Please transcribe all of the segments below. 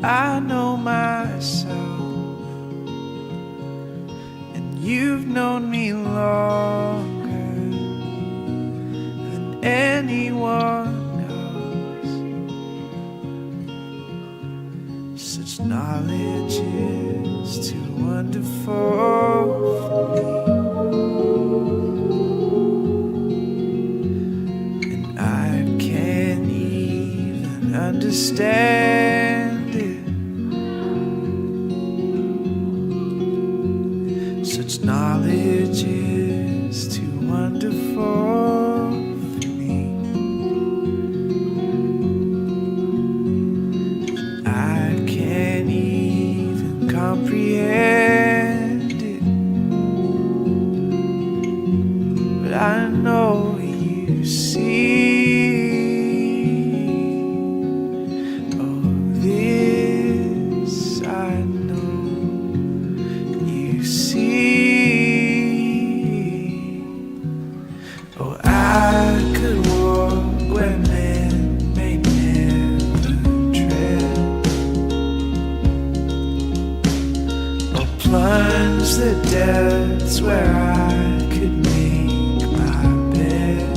I know myself, and you've known me longer than anyone else. Such knowledge is too wonderful for me, and I can't even understand it. Such knowledge is too wonderful for me. I can't even comprehend it, but I know you see. Oh, this I know you see. Oh, I could walk where men may never tread, or plunge the depths where I could make my bed.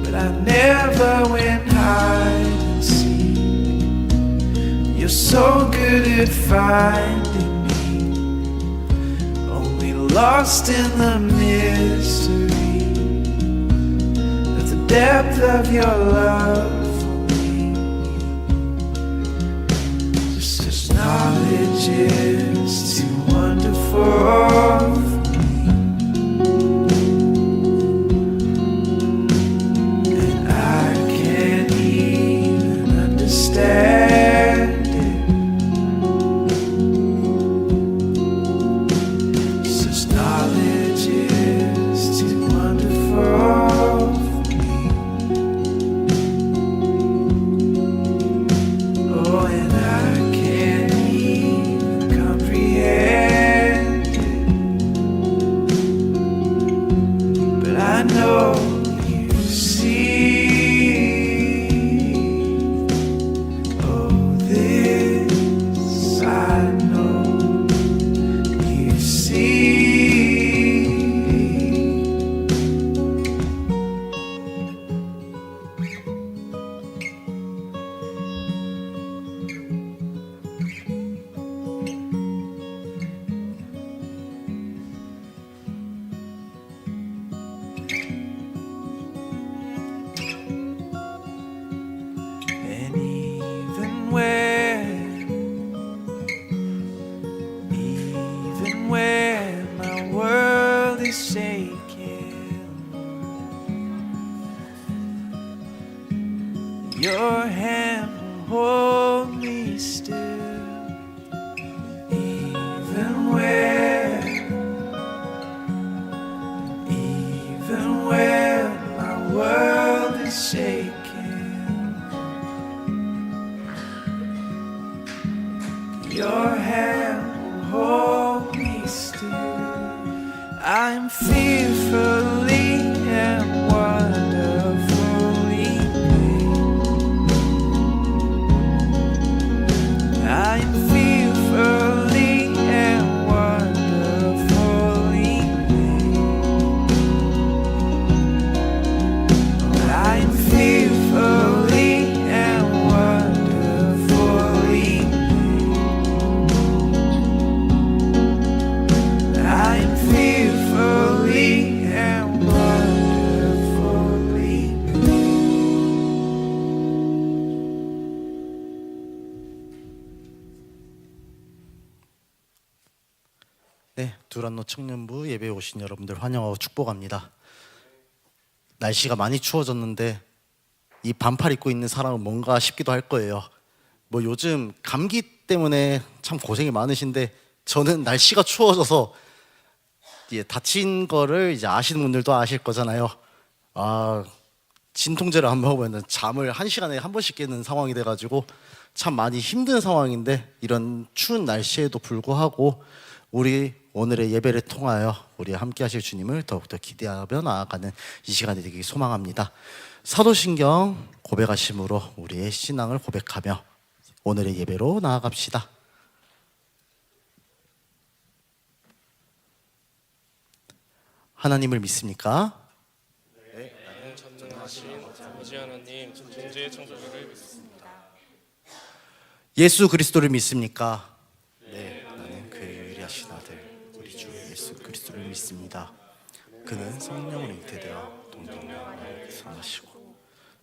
But I never went hide and seek. You're so good at finding me, only lost in the mystery of the depth of your love for me. Just as knowledge is too wonderful for me, and I can't even understand it. Such knowledge is too wonderful for me. Oh, and I can't even comprehend it, but I know you see. Oh, this I know you see. And even when my world is shaking, your hand will hold me still. Even when my world is shaking, your hand will hold me still. I'm fearfully and wonderfully made. I'm fearfully and wonderfully made. I'm fearfully and wonderfully made. I'm fearfully and wonderfully made. 네, 두란노 청년부 예배에 오신 여러분들 환영하고 축복합니다. 날씨가 많이 추워졌는데 이 반팔 입고 있는 사람은 뭔가 싶기도 할 거예요. 뭐 요즘 감기 때문에 참 고생이 많으신데 저는 날씨가 추워져서 다친 거를 이제 아시는 분들도 아실 거잖아요. 진통제를 안 먹으면 잠을 1시간에 한 번씩 깨는 상황이 돼가지고 참 많이 힘든 상황인데, 이런 추운 날씨에도 불구하고 우리 오늘의 예배를 통하여 우리 함께 하실 주님을 더욱더 기대하며 나아가는 이 시간이 되길 소망합니다. 사도신경 고백하심으로 우리의 신앙을 고백하며 오늘의 예배로 나아갑시다. 하나님을 믿습니까? 네, 나는 전능하신 아버지 하나님 전지의 창조주를 믿습니다. 예수 그리스도를 믿습니까? 네, 나는 그의 의리하신 아들 우리 주 예수 그리스도를 믿습니다. 그는 성령으로 잉태되어 동정녀를 성하시고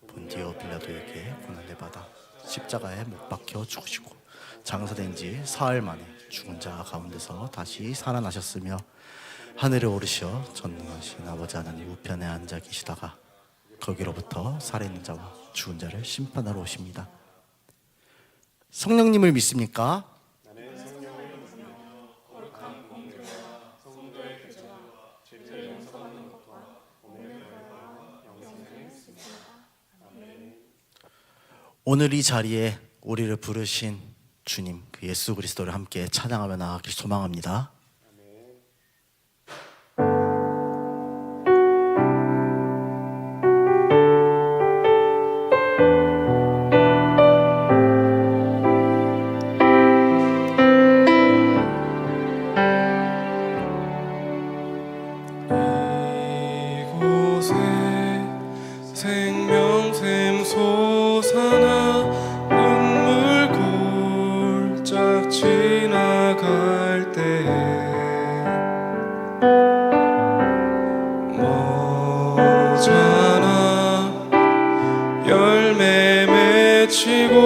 본디오 빌라도에게 고난을 받아 십자가에 못 박혀 죽으시고 장사된 지 사흘 만에 죽은 자 가운데서 다시 살아나셨으며 하늘에 오르시어 전능하신 아버지 하나님 우편에 앉아 계시다가 거기로부터 살아있는 자와 죽은 자를 심판하러 오십니다. 성령님을 믿습니까? 오늘 이 자리에 우리를 부르신 주님 그 예수 그리스도를 함께 찬양하며 나아가길 소망합니다. 이곳에 생명샘 솟아나 눈물 골짝 지나갈 때에 머잖아 열매 맺히고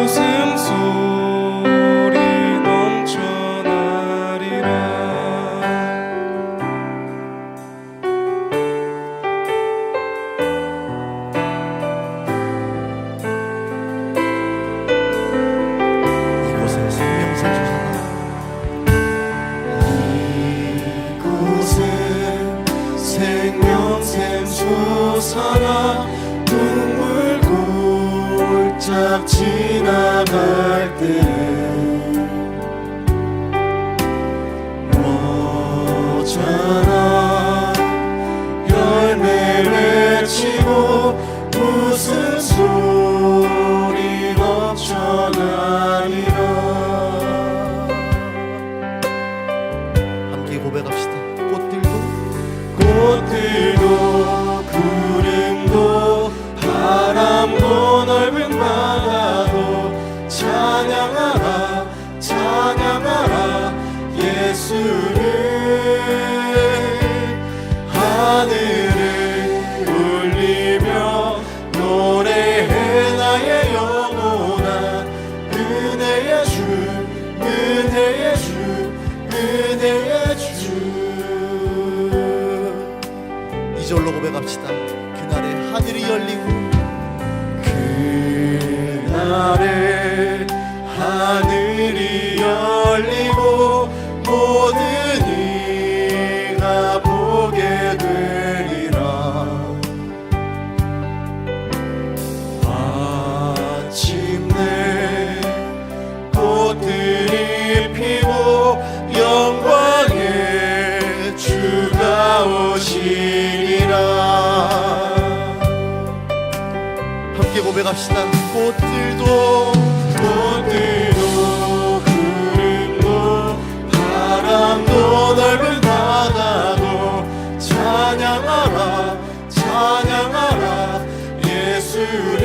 웃음소리 넘쳐나리라. 이곳에 생명샘 솟아나 이곳에 생명샘 솟아나 눈물 골짝 지나갈 때 머잖아 열매 맺히고 웃음소리 넘쳐나리라. 함께 고백합시다. 꽃들도 구름도 바람도 넓은 바다도 찬양하라 찬양하라 예수를. 하늘을 울리며 노래해 나의 영혼아 은혜의 주 은혜의 주 은혜의 주. 이절로 고백합시다. 그날에 하늘이 열리고 그날에 하늘이 열리고 모든 이가 보게 되리라. 마침내 꽃들이 피고 영광의 주가 오시리라. 함께 고백합시다. 꽃들도 구름도 바람도 넓은 바다도 찬양하라 찬양하라 예수를.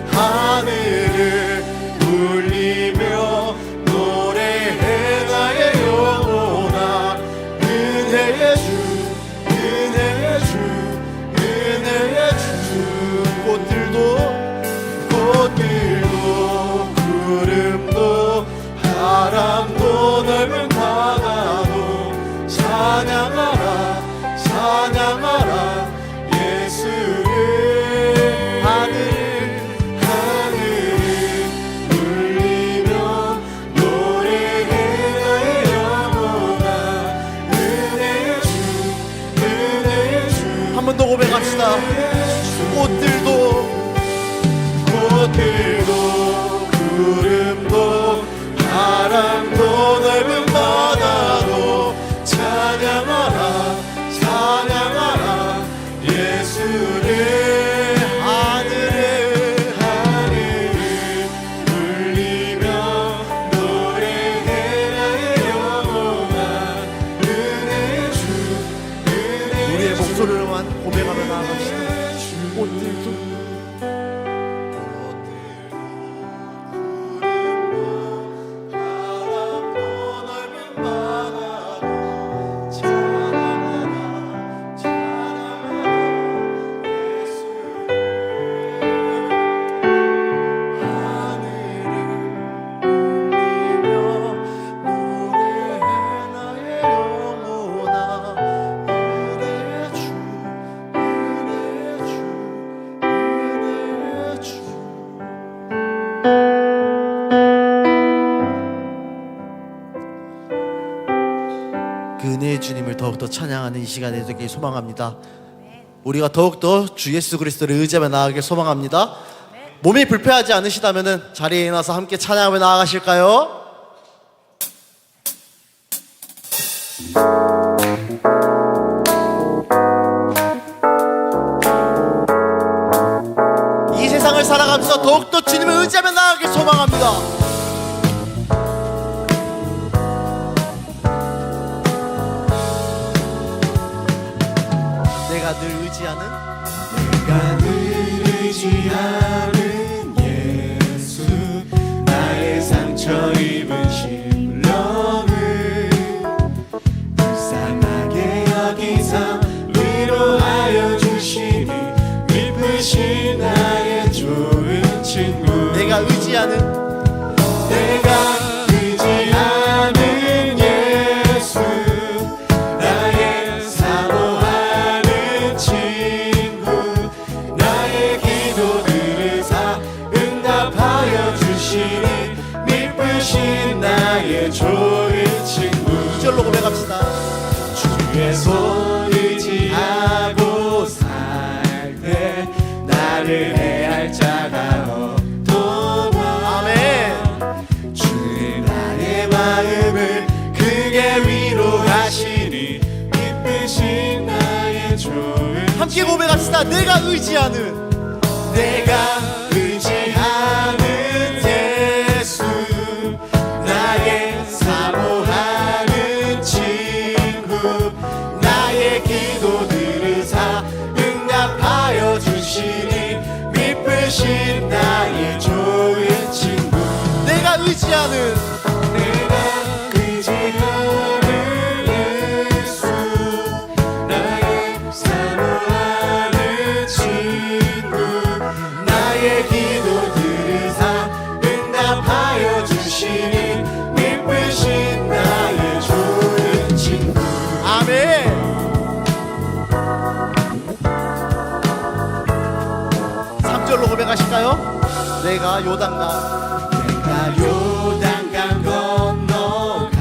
하늘을 울리며 노래해 나의 영혼아 은혜의 주 은혜의 주 은혜의 주. 꽃들도 구름도 바람도 넓은 바다도 찬양하라 찬양하라 예수를. 하늘을 울리며 노래해 나의 영혼아 은혜의 주 은혜의 주. 한 번 더 고백합시다. 꽃들도 구름도 바람도 넓은 바다도 찬양하라 찬양하라 예수를. 하늘을 하나님을 더욱더 찬양하는 이 시간이 되길 소망합니다. 우리가 더욱더 주 예수 그리스도를 의지하며 나아가길 소망합니다. 몸이 불편하지 않으시다면 자리에 일어나서 함께 찬양하며 나아가실까요? 이 세상을 살아가면서 더욱더 주님을 의지하며 나아가길 소망합니다. 내가 늘 의지하는 예수 나의 상처 입은 심령을 불쌍하게 여기사 위로하여 주시니 미쁘신 나의 좋은 친구 내가 의지하는 예수 나의 사모하는 친구 나의 기도들을 다 응답하여 주시니 미쁘신 나의 좋은 친구 2절로 고백합시다. 주의 손 의지하고 살 때 나를 해할 자가 없도다 아멘. 주의 나의 마음을 크게 위로하시니 기쁘신 나의 좋은 함께 고백합시다. 내가 의지하는 내가 의지하는 예수 나의 사모하는 친구 나의 기도들을 다 응답하여 주시니 미쁘신 나의 좋은 친구 내가 의지하는 내가 의지하는 예수 나의 사모하는 친구 나의 기도들을 다 응답하여 주시니 미쁘신 나의 좋은 친구 아멘. 3절로 고백하실까요? 내가 요단강 요단강 건너가며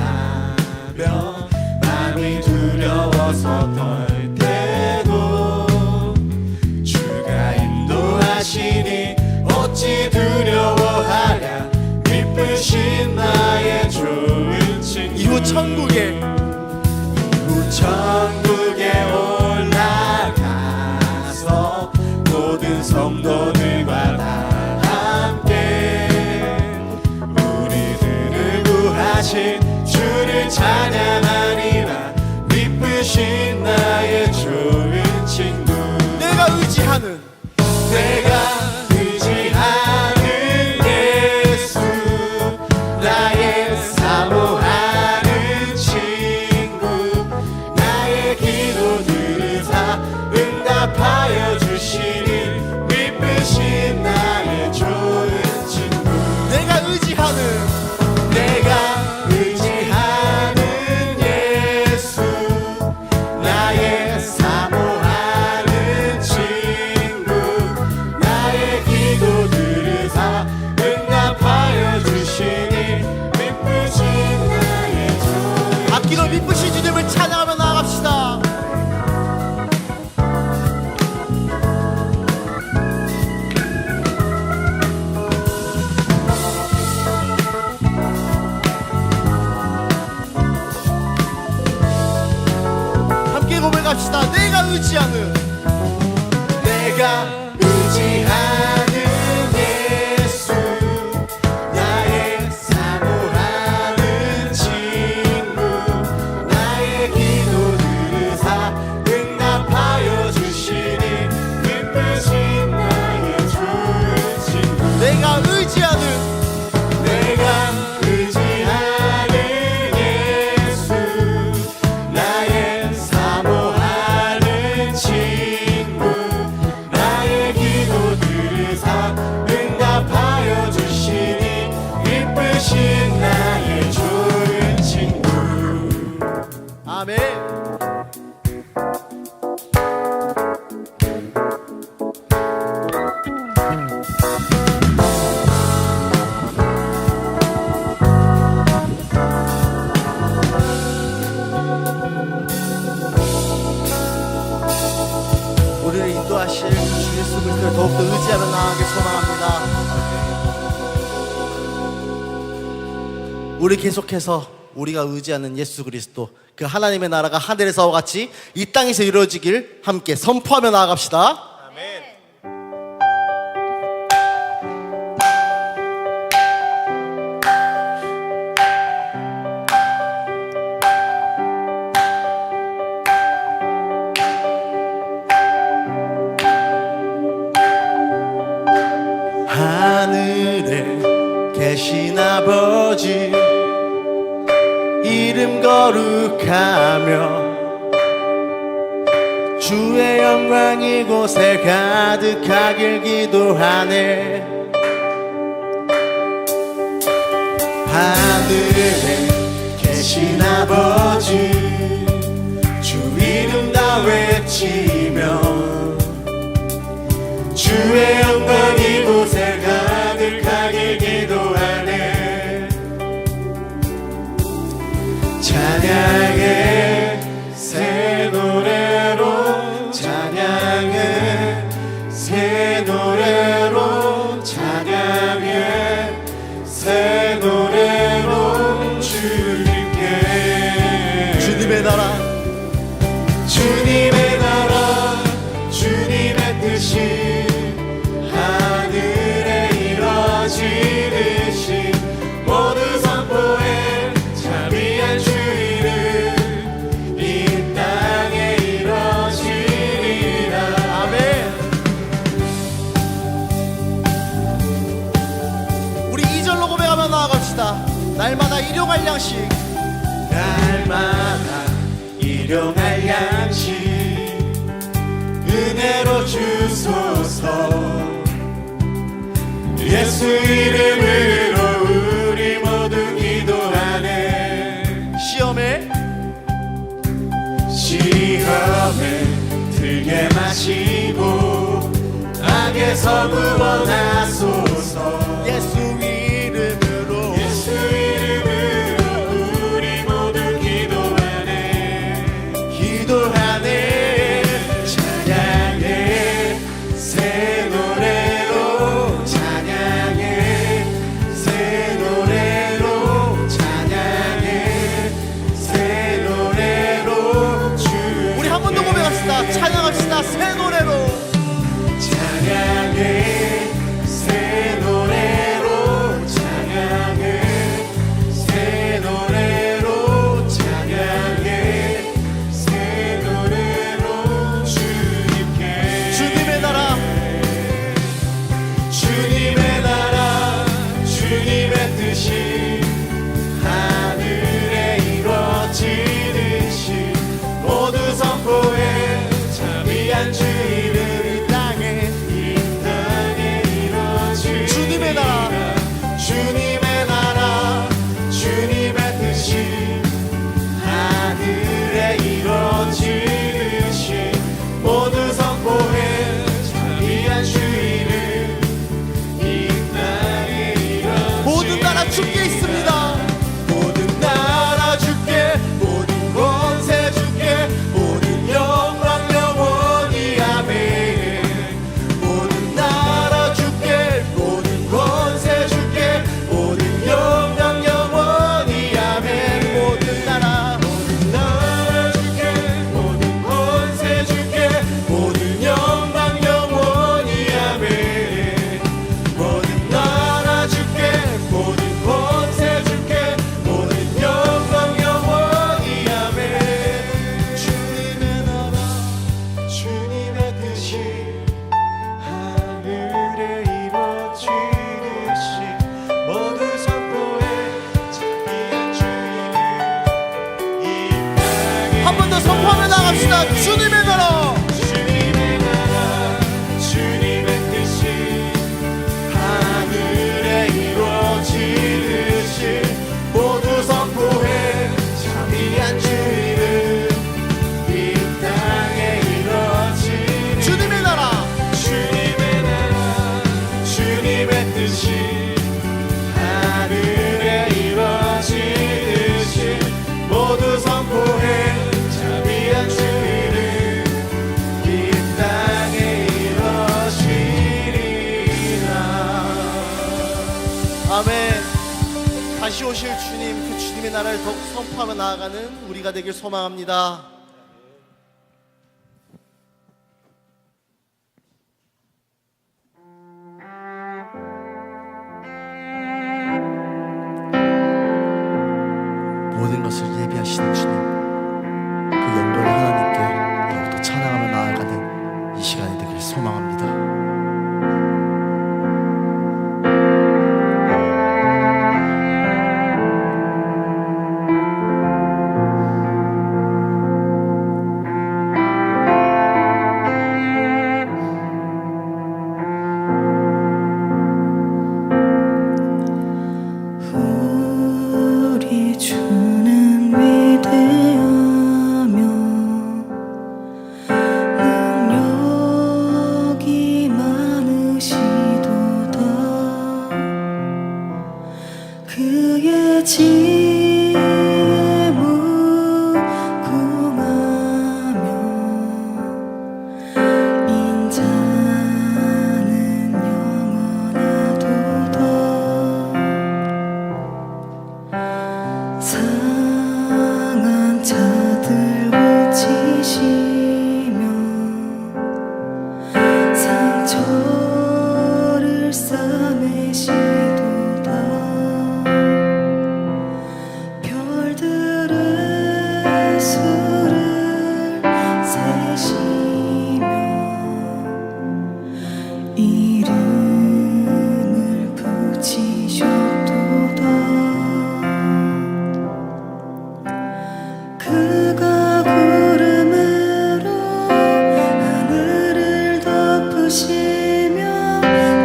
마음이 두려워서 떨 때도 주가 인도하시니 어찌 두려워하랴 미쁘신 나의 좋은 친구 이후 천국에 천국에 올라가서 모든 성도들과 다 함께 우리들을 구하신 주를 찬양하리라 미쁘신 나의 좋은 친구 내가 의지하는 예수 나의 사모하는 친구 나의 기도들을 다 응답하여 주시니 미쁘신 나의 좋은 친구 내가 의지하는 예수 나의 사모하는 친구 나의 기도들을 다 응답하여 주시니 미쁘신 나의 좋은 악기로 미쁘신 주님을 찬양하며 나아갑시다. 함께 고백합시다. 내가 의지하는 내가 의지하는 예수 나의 사모하는 친구 나의 기도들을 다 응답하여 주시니 미쁘신 나의 좋은 친구 내가 의지하는 예수 나의 사모하는 친구 나의 예수 그리스도를 더욱더 의지하며 나아가길 소망합니다. 우리 계속해서 우리가 의지하는 예수 그리스도, 그 하나님의 나라가 하늘에서와 같이 이 땅에서 이루어지길 함께 선포하며 나아갑시다. 아멘. 하늘에 계신 아버지 이름 거룩하며 주의 영광 이곳에 가득하길 기도하네. 하늘에 계신 아버지 주 이름 다 외치며 주의 영광 이곳에 가득하길 기도하네. 찬양의 새 노래로 찬양의 새 노래로 찬양의 새 노래로 주님께 주님의 나라 주님의 나라 주님의 뜻이 하늘에 이뤄지듯이 모두 선포해 자비한 주 이름 이 땅에 이뤄지리라. 아멘. 우리 2절로 고백하며 나아갑시다. 날마다 일용할 양식 날마다 일용할 양식 은혜로 주소서. 예수 이름으로 우리 모두 기도하네. 시험에 들게 마시고 악에서 구원하소서. 예수 이름으로 우리 모두 기도하네. 찬양의 새 노래로 찬양의 새 노래로 찬양의 새 노래로 주. 우리 한 번 더 고백합시다. 찬양합시다. 새 노래로 찬양의 새 노래로 찬양의 새 노래로 찬양의 새 노래로 주님께. 주님의 나라 주님의 나라 주님의 뜻이 하늘에 이루어지듯이 모두 선포해 자비한 주 이름 이 땅에 이루어지리라. 주님의 나라 주님의 나라 주님의 뜻이 하늘에 이루어지듯이 모두 선포해 자비한 주 이름 이 땅에 이루어지리라. 모든 나라 주께 있습니다. 모든 나라 주께 모든 권세 주께 모든 영광 영원히 아멘. 모든 나라 주께 모든 권세 주께 모든 영광 영원히 아멘. 모든 나라 주께 모든 권세 주께 모든 영광 영원히 아멘. 모든 나라 주께 모든 권세 주께 모든 영광 영원히 아멘. 주님의 나라 주님의 뜻이 하늘에 이루어지듯이 모두 선포해 자비한 주 이름 이 땅에. 한 번 더 선포하며 나갑시다. 주님의 나라 주님의 나라 주님의 뜻이 하늘에 이루어지듯이 모두 선포해 자비한 주 이름 이 땅에 이루어지리. 주님의 나라 주님의 뜻이 하늘에 이루어지듯이 모두 선포해 자비한 주 이름 다시 오실 주님, 그 주님의 나라를 더욱 선포하며 나아가는 우리가 되길 소망합니다. 모든 것을 예비하시는 주님, 그 영광의 하나님께 더욱더 찬양하며 나아가는 이 시간이 되길 소망합니다. 우리 주는 위대하며 능력이 많으시도다. 그의 지혜에 무궁하며 인자는 영원하도다. 상한 자들 고치시며 상처를 싸매시도다. 별들의 수를 세시며 이름을 붙이셨도다. 그가 구름으로 하늘을 덮으시며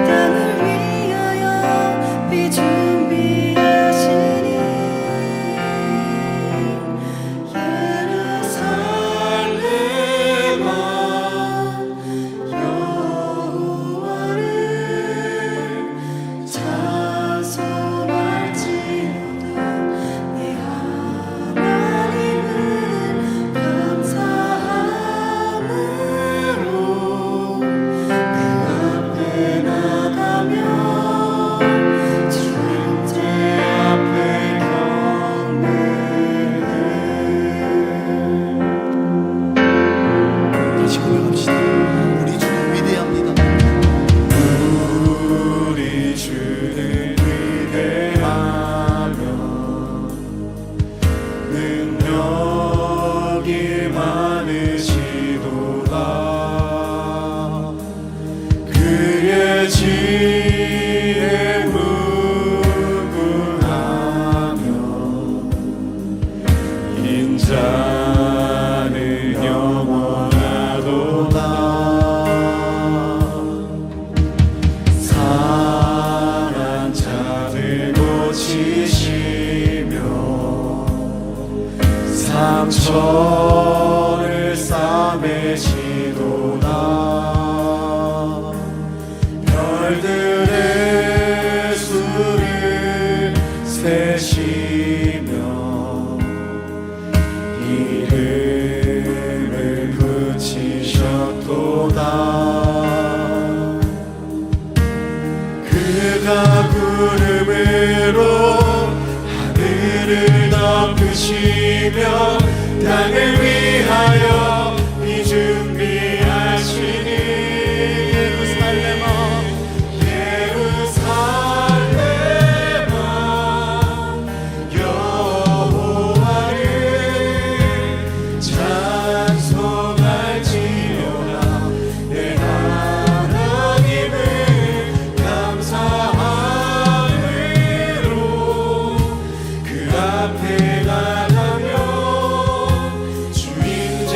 땅을 위하여 비 준비하시니 예루살렘아 여호와를 찬송할지어다. 내 하나님을 감사함으로 그 앞에 나가며 주님제 앞에 다시 고백합시다. 우리 주는 위대합니다. 우리 주는 위대하며 능력이 많으시도다. 그의 지혜 무궁하며 인자는 영원하도다. 상한 자들 고치시며 상처를 싸매시도다. 별들의 수를 세시며 이름을 붙이셨도다. 그가 구름으로 하늘을 덮으시며 땅을 위하여 비 준비하시니 예루살렘아 예루살렘아 여호와를 찬송할지어다. 내 하나님을 감사함으로 그 앞에 나가며 주인제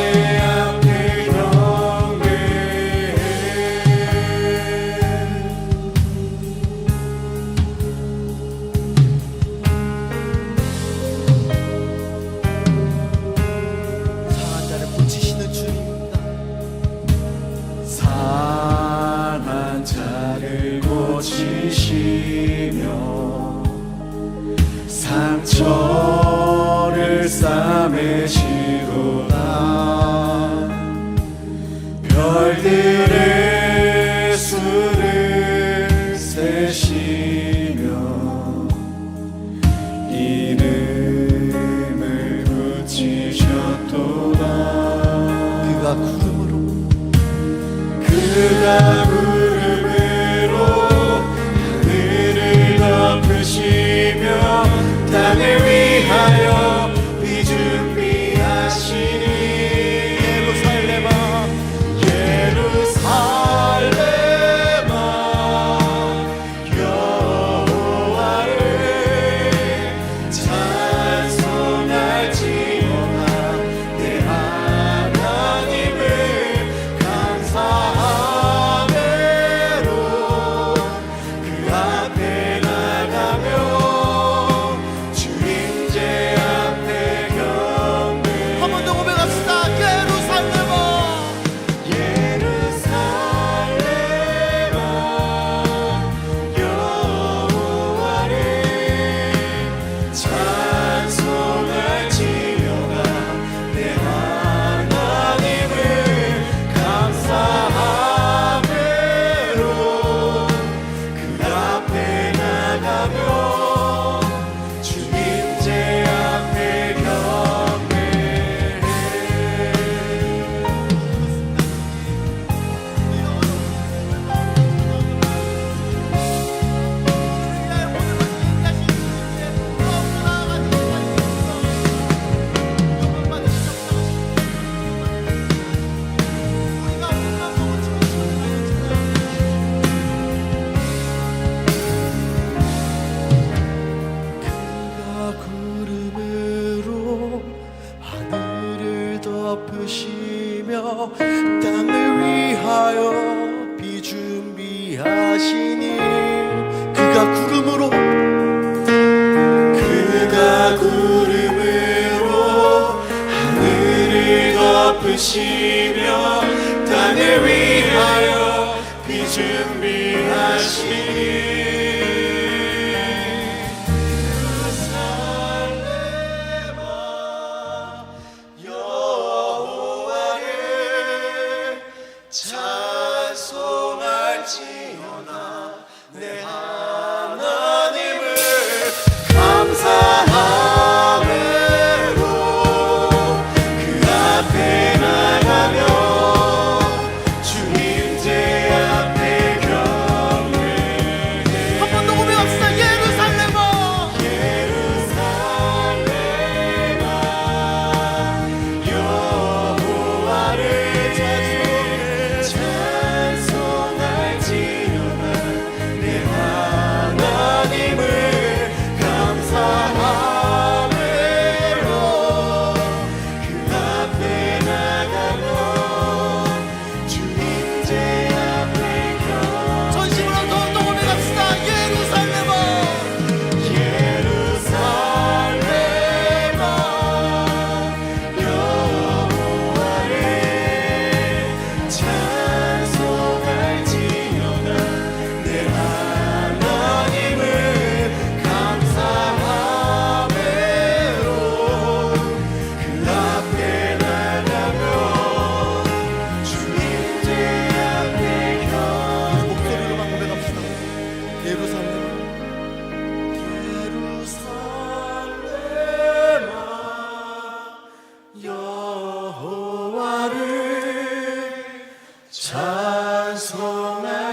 준비하시니 그가 구름으로 하늘을 덮으시며 땅을 위하여 비 준비하시니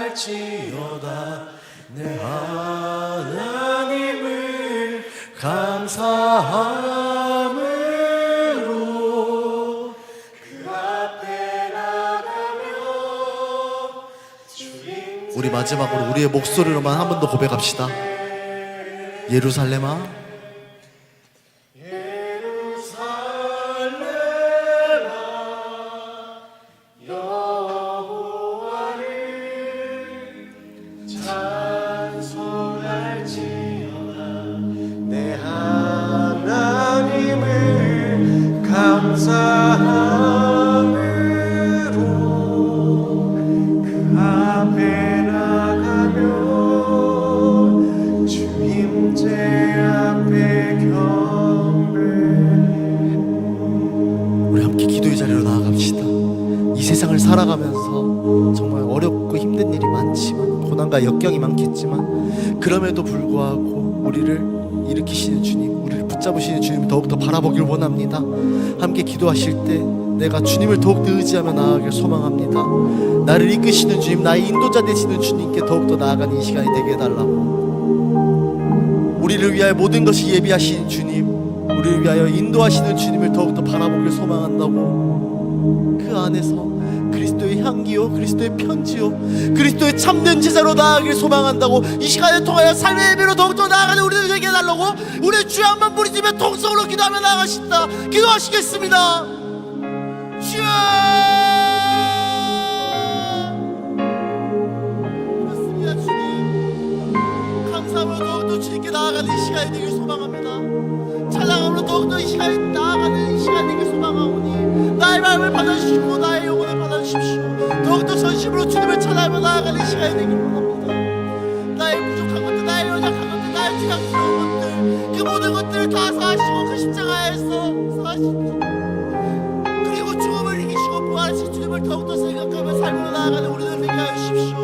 찬송할지어다 내 하나님을 감사함으로 그 앞에 나가며 우리 마지막으로 우리의 목소리로만 한 번 더 고백합시다. 예루살렘아 내 하나님을 감사함으로 그 앞에 나가며 주님제 앞에 경배. 우리 함께 기도의 자리로 나아갑시다. 이 세상을 살아가면서 정말 어렵고 힘든 일이 많지만 고난과 역경이 많겠지만 그럼에도 불구하고 우리를 일으키시는 주님, 우리를 붙잡으시는 주님을 더욱더 바라보길 원합니다. 함께 기도하실 때 내가 주님을 더욱더 의지하며 나아가길 소망합니다. 나를 이끄시는 주님, 나의 인도자 되시는 주님께 더욱더 나아가는 이 시간이 되게 해달라고, 우리를 위하여 모든 것이 예비하시는 주님, 우리를 위하여 인도하시는 주님을 더욱더 바라보길 소망한다고, 그 안에서 그리스도의 향기요, 그리스도의 편지요, 그리스도의 참된 제자로 나아가길 소망한다고, 이 시간을 통하여 삶의 예배로 더욱더 나아가는 우리를 되게 해달라고 우리 주여 한번 부르짖으며 통성으로 기도하며 나아가신다. 기도하시겠습니다. 주여, 그렇습니다. 주님, 감사함으로 더욱더 주님께 나아가는 이 시간이 되길 소망합니다. 찬양함으로 더욱더 이 시간에 나아가는 이 시간이 되길 소망하오니 나의 마음을 받아주시고 나의 영혼을 받아주십시오. 더욱더 전심으로 주님을 찬양하며 나아가는 이 시간이 되길 원합니다. 나의 부족한 것들, 나의 연약한 것들, 나의 지각스러운 것들, 그 모든 것들을 다 사하시고 그 십자가에서 사하십시오. 그리고 죽음을 이기시고 부활하신 주님을 더욱더 생각하며 삶으로 나아가는 우리들 되게 하여 주십시오.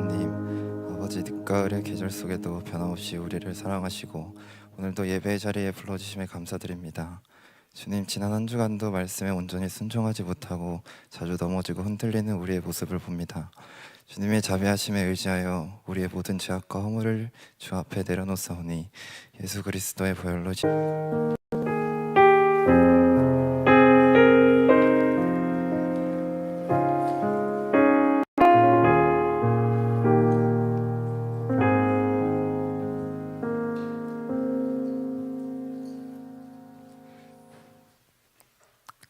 하나님, 아버지 늦가을의 계절 속에도 변함없이 우리를 사랑하시고 오늘도 예배의 자리에 불러주심에 감사드립니다. 주님, 지난 한 주간도 말씀에 온전히 순종하지 못하고 자주 넘어지고 흔들리는 우리의 모습을 봅니다. 주님의 자비하심에 의지하여 우리의 모든 죄악과 허물을 주 앞에 내려놓사오니 예수 그리스도의 보혈로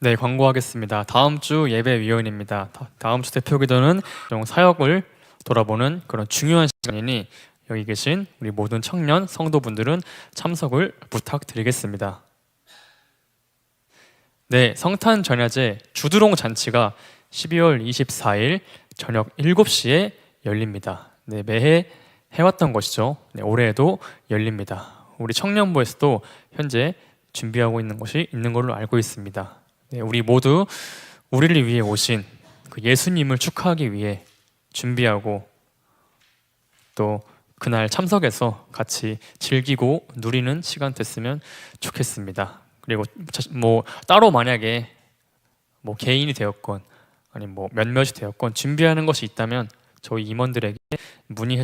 네, 광고하겠습니다. 다음 주 예배위원입니다. 다음 주 대표기도는 사역을 돌아보는 그런 중요한 시간이니 여기 계신 우리 모든 청년 성도분들은 참석을 부탁드리겠습니다. 네, 성탄 전야제 주드롱 잔치가 12월 24일 저녁 7시에 열립니다. 네, 매해 해왔던 것이죠. 네, 올해에도 열립니다. 우리 청년부에서도 현재 준비하고 있는 것이 있는 걸로 알고 있습니다. 네, 우리 모두 우리를 위해 오신 그 예수님을 축하하기 위해 준비하고 또 그날 참석해서 같이 즐기고 누리는 시간 됐으면 좋겠습니다. 그리고 뭐 따로 만약에 뭐 개인이 되었건 아니 뭐 몇몇이 되었건 준비하는 것이 있다면 저희 임원들에게 문의해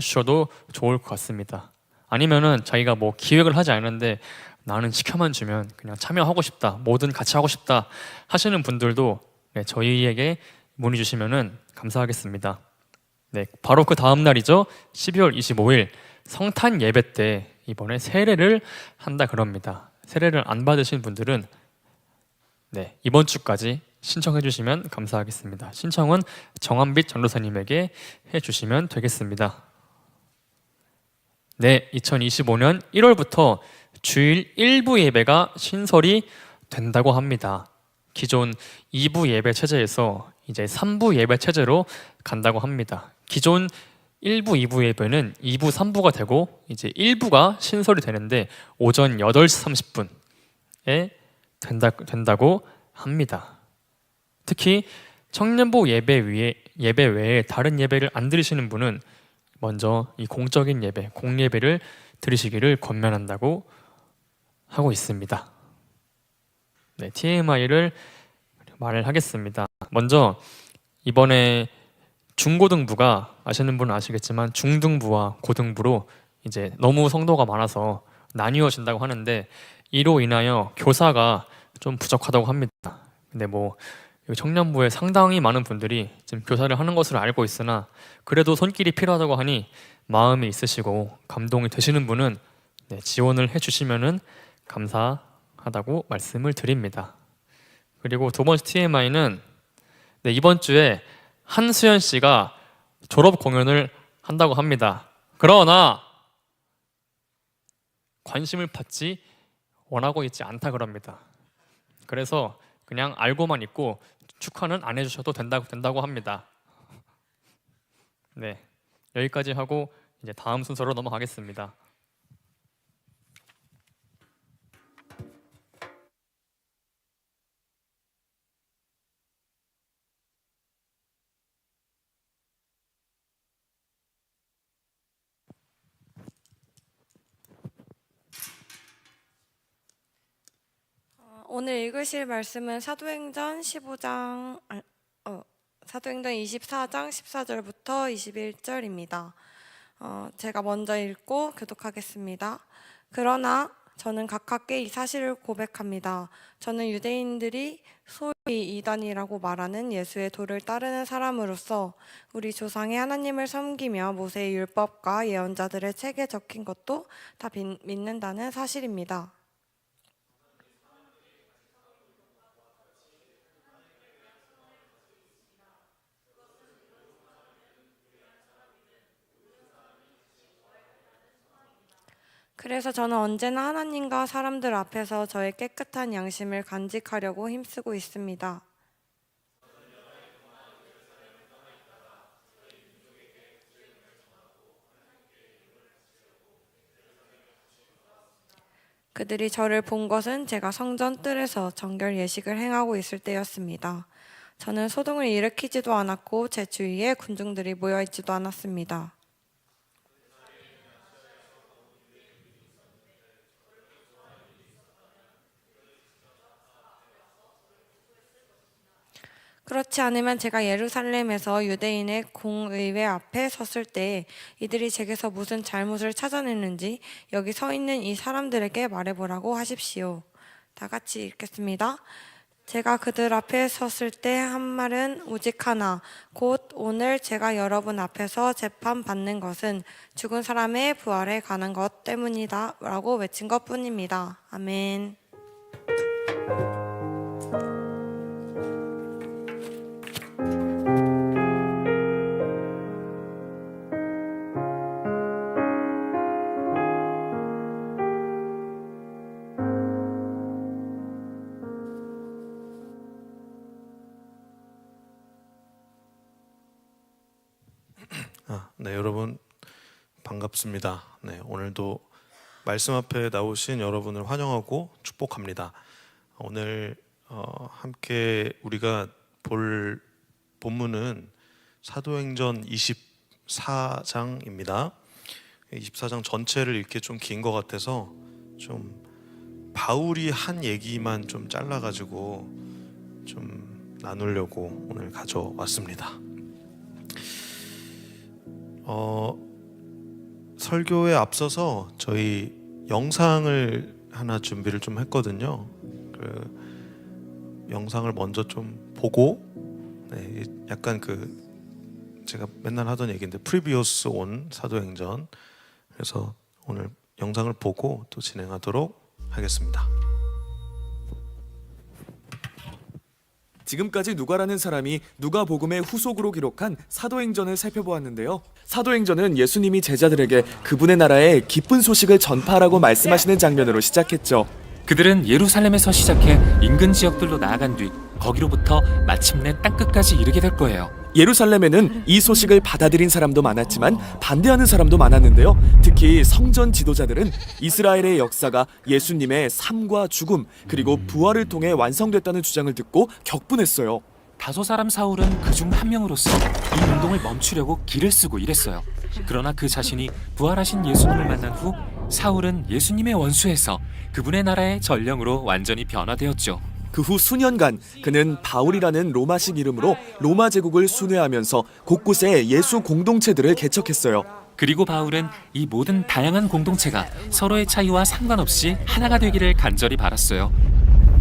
주셔도 좋을 것 같습니다. 아니면은 자기가 뭐 기획을 하지 않는데 나는 시켜만 주면 그냥 참여하고 싶다, 뭐든 같이 하고 싶다 하시는 분들도 네, 저희에게 문의 주시면은 감사하겠습니다. 네, 바로 그 다음 날이죠. 12월 25일 성탄 예배 때 이번에 세례를 한다 그럽니다. 세례를 안 받으신 분들은 네, 이번 주까지 신청해 주시면 감사하겠습니다. 신청은 정한빛 전도사님에게 해 주시면 되겠습니다. 네, 2025년 1월부터 주일 1부 예배가 신설이 된다고 합니다. 기존 2부 예배 체제에서 이제 3부 예배 체제로 간다고 합니다. 기존 1부, 2부 예배는 2부, 3부가 되고 이제 1부가 신설이 되는데 오전 8시 30분에 된다고 합니다. 특히 청년부 예배 외에 다른 예배를 안 드리시는 분은 먼저 이 공적인 예배, 공예배를 드리시기를 권면한다고 하고 있습니다. 네, TMI를 말을 하겠습니다. 먼저 이번에 중고등부가 아시는 분은 아시겠지만 중등부와 고등부로 이제 너무 성도가 많아서 나뉘어진다고 하는데 이로 인하여 교사가 좀 부족하다고 합니다. 근데 뭐 청년부에 상당히 많은 분들이 지금 교사를 하는 것을 알고 있으나 그래도 손길이 필요하다고 하니 마음이 있으시고 감동이 되시는 분은 네, 지원을 해주시면은 감사하다고 말씀을 드립니다. 그리고 두 번째 TMI는 네, 이번 주에 한수연 씨가 졸업 공연을 한다고 합니다. 그러나 관심을 받지 원하고 있지 않다 그럽니다. 그래서 그냥 알고만 있고 축하는 안 해주셔도 된다고 합니다. 네, 여기까지 하고 이제 다음 순서로 넘어가겠습니다. 오늘 읽으실 말씀은 사도행전 24장 14장 21절입니다. 제가 먼저 읽고 교독하겠습니다. 그러나 저는 가깝게 이 사실을 고백합니다. 저는 유대인들이 소위 이단이라고 말하는 예수의 도를 따르는 사람으로서 우리 조상의 하나님을 섬기며 모세의 율법과 예언자들의 책에 적힌 것도 다 믿는다는 사실입니다. 그래서 저는 언제나 하나님과 사람들 앞에서 저의 깨끗한 양심을 간직하려고 힘쓰고 있습니다. 그들이 저를 본 것은 제가 성전 뜰에서 정결 예식을 행하고 있을 때였습니다. 저는 소동을 일으키지도 않았고 제 주위에 군중들이 모여 있지도 않았습니다. 그렇지 않으면 제가 예루살렘에서 유대인의 공의회 앞에 섰을 때 이들이 제게서 무슨 잘못을 찾아냈는지 여기 서 있는 이 사람들에게 말해보라고 하십시오. 다 같이 읽겠습니다. 제가 그들 앞에 섰을 때 한 말은 오직 하나, 곧 오늘 제가 여러분 앞에서 재판받는 것은 죽은 사람의 부활에 관한 것 때문이다 라고 외친 것뿐입니다. 아멘. 네, 여러분 반갑습니다. 네, 오늘도 말씀 앞에 나오신 여러분을 환영하고 축복합니다. 오늘 함께 우리가 볼 본문은 사도행전 24장입니다. 24장 전체를 읽기 좀 긴 것 같아서 좀 바울이 한 얘기만 좀 잘라가지고 좀 나누려고 오늘 가져왔습니다. 설교에 앞서서 저희 영상을 하나 준비를 좀 했거든요. 그 영상을 먼저 좀 보고, 네, 약간 제가 맨날 하던 얘기인데 프리비어스 온 사도행전, 그래서 오늘 영상을 보고 또 진행하도록 하겠습니다. 지금까지 누가라는 사람이 누가복음의 후속으로 기록한 사도행전을 살펴보았는데요. 사도행전은 예수님이 제자들에게 그분의 나라의 기쁜 소식을 전파하라고 말씀하시는 장면으로 시작했죠. 그들은 예루살렘에서 시작해 인근 지역들로 나아간 뒤 거기로부터 마침내 땅끝까지 이르게 될 거예요. 예루살렘에는 이 소식을 받아들인 사람도 많았지만 반대하는 사람도 많았는데요. 특히 성전 지도자들은 이스라엘의 역사가 예수님의 삶과 죽음 그리고 부활을 통해 완성됐다는 주장을 듣고 격분했어요. 다소 사람 사울은 그중 한 명으로서 이 운동을 멈추려고 기를 쓰고 이랬어요. 그러나 그 자신이 부활하신 예수님을 만난 후 사울은 예수님의 원수에서 그분의 나라의 전령으로 완전히 변화되었죠. 그 후 수년간 그는 바울이라는 로마식 이름으로 로마 제국을 순회하면서 곳곳에 예수 공동체들을 개척했어요. 그리고 바울은 이 모든 다양한 공동체가 서로의 차이와 상관없이 하나가 되기를 간절히 바랐어요.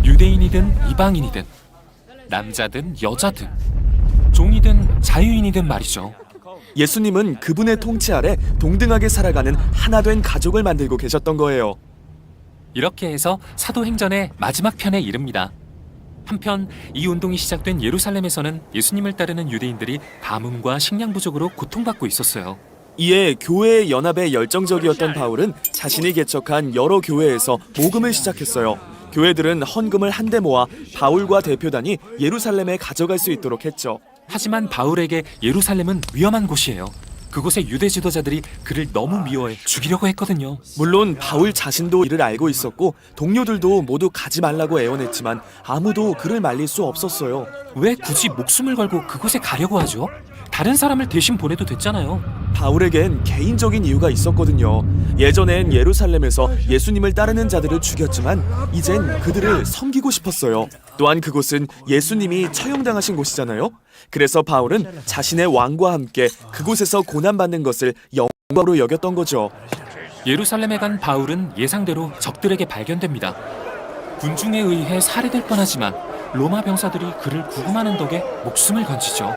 유대인이든 이방인이든 남자든 여자든 종이든 자유인이든 말이죠. 예수님은 그분의 통치 아래 동등하게 살아가는 하나된 가족을 만들고 계셨던 거예요. 이렇게 해서 사도행전의 마지막 편에 이릅니다. 한편 이 운동이 시작된 예루살렘에서는 예수님을 따르는 유대인들이 가뭄과 식량 부족으로 고통받고 있었어요. 이에 교회의 연합에 열정적이었던 바울은 자신이 개척한 여러 교회에서 모금을 시작했어요. 교회들은 헌금을 한데 모아 바울과 대표단이 예루살렘에 가져갈 수 있도록 했죠. 하지만 바울에게 예루살렘은 위험한 곳이에요. 그곳의 유대 지도자들이 그를 너무 미워해 죽이려고 했거든요. 물론 바울 자신도 이를 알고 있었고 동료들도 모두 가지 말라고 애원했지만 아무도 그를 말릴 수 없었어요. 왜 굳이 목숨을 걸고 그곳에 가려고 하죠? 다른 사람을 대신 보내도 됐잖아요. 바울에겐 개인적인 이유가 있었거든요. 예전엔 예루살렘에서 예수님을 따르는 자들을 죽였지만 이젠 그들을 섬기고 싶었어요. 또한 그곳은 예수님이 처형당하신 곳이잖아요. 그래서 바울은 자신의 왕과 함께 그곳에서 고난받는 것을 영광으로 여겼던 거죠. 예루살렘에 간 바울은 예상대로 적들에게 발견됩니다. 군중에 의해 살해될 뻔하지만 로마 병사들이 그를 구금하는 덕에 목숨을 건지죠.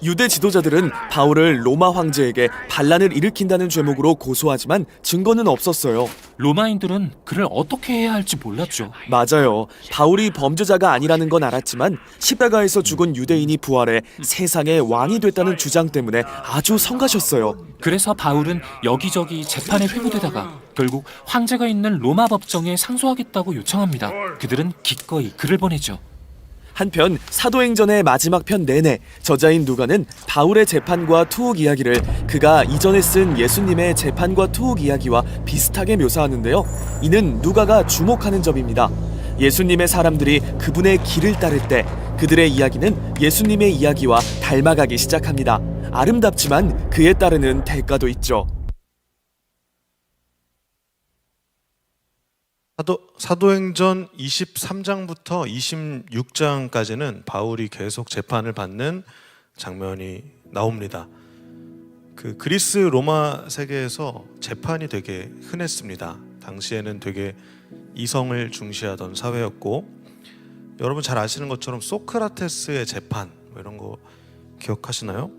유대 지도자들은 바울을 로마 황제에게 반란을 일으킨다는 죄목으로 고소하지만 증거는 없었어요. 로마인들은 그를 어떻게 해야 할지 몰랐죠. 맞아요. 바울이 범죄자가 아니라는 건 알았지만 십자가에서 죽은 유대인이 부활해 세상의 왕이 됐다는 주장 때문에 아주 성가셨어요. 그래서 바울은 여기저기 재판에 회부되다가 결국 황제가 있는 로마 법정에 상소하겠다고 요청합니다. 그들은 기꺼이 그를 보내죠. 한편 사도행전의 마지막 편 내내 저자인 누가는 바울의 재판과 투옥 이야기를 그가 이전에 쓴 예수님의 재판과 투옥 이야기와 비슷하게 묘사하는데요. 이는 누가가 주목하는 점입니다. 예수님의 사람들이 그분의 길을 따를 때 그들의 이야기는 예수님의 이야기와 닮아가기 시작합니다. 아름답지만 그에 따르는 대가도 있죠. 사도행전 23장부터 26장까지는 바울이 계속 재판을 받는 장면이 나옵니다. 그 그리스 로마 세계에서 재판이 되게 흔했습니다. 당시에는 되게 이성을 중시하던 사회였고, 여러분 잘 아시는 것처럼 소크라테스의 재판 뭐 이런 거 기억하시나요?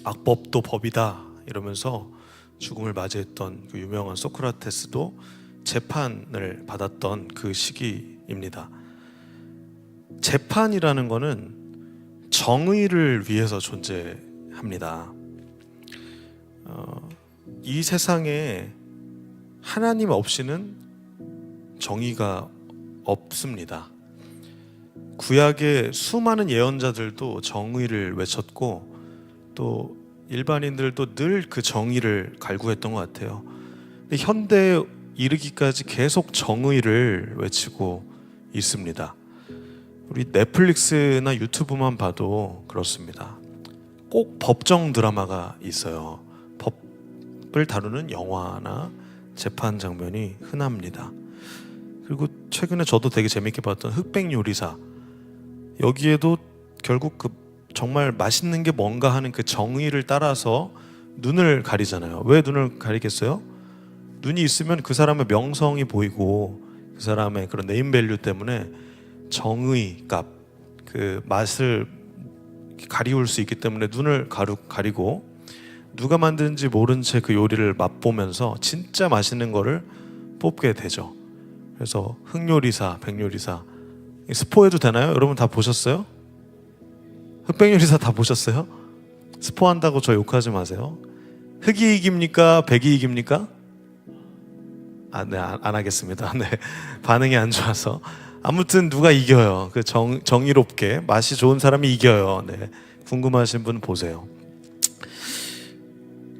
악법도 법이다 이러면서 죽음을 맞이했던 그 유명한 소크라테스도 재판을 받았던 그 시기입니다. 재판이라는 거는 정의를 위해서 존재합니다. 이 세상에 하나님 없이는 정의가 없습니다. 구약의 수많은 예언자들도 정의를 외쳤고 또 일반인들도 늘 그 정의를 갈구했던 것 같아요. 근데 현대에 이르기까지 계속 정의를 외치고 있습니다. 우리 넷플릭스나 유튜브만 봐도 그렇습니다. 꼭 법정 드라마가 있어요. 법을 다루는 영화나 재판 장면이 흔합니다. 그리고 최근에 저도 되게 재밌게 봤던 흑백 요리사, 여기에도 결국 그 정말 맛있는 게 뭔가 하는 그 정의를 따라서 눈을 가리잖아요. 왜 눈을 가리겠어요? 눈이 있으면 그 사람의 명성이 보이고 그 사람의 그런 네임밸류 때문에 정의 값, 그 맛을 가리울 수 있기 때문에 눈을 가리고 누가 만드는지 모른 채 그 요리를 맛보면서 진짜 맛있는 거를 뽑게 되죠. 그래서 흑요리사, 백요리사, 스포해도 되나요? 여러분 다 보셨어요? 흑백요리사 다 보셨어요? 스포한다고 저 욕하지 마세요. 흑이 이깁니까? 백이 이깁니까? 네, 안 하겠습니다. 네, 반응이 안 좋아서. 아무튼 누가 이겨요. 그 정의롭게 맛이 좋은 사람이 이겨요. 네, 궁금하신 분 보세요.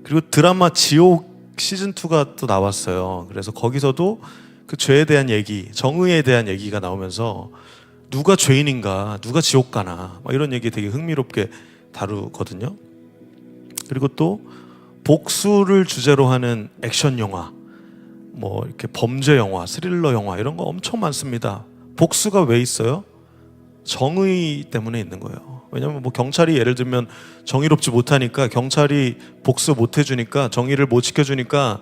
그리고 드라마 지옥 시즌 2가 또 나왔어요. 그래서 거기서도 그 죄에 대한 얘기, 정의에 대한 얘기가 나오면서 누가 죄인인가, 누가 지옥 가나, 막 이런 얘기 되게 흥미롭게 다루거든요. 그리고 또 복수를 주제로 하는 액션 영화, 뭐 이렇게 범죄 영화, 스릴러 영화 이런 거 엄청 많습니다. 복수가 왜 있어요? 정의 때문에 있는 거예요. 왜냐면 뭐 경찰이 예를 들면 정의롭지 못하니까 경찰이 복수 못 해주니까, 정의를 못 지켜주니까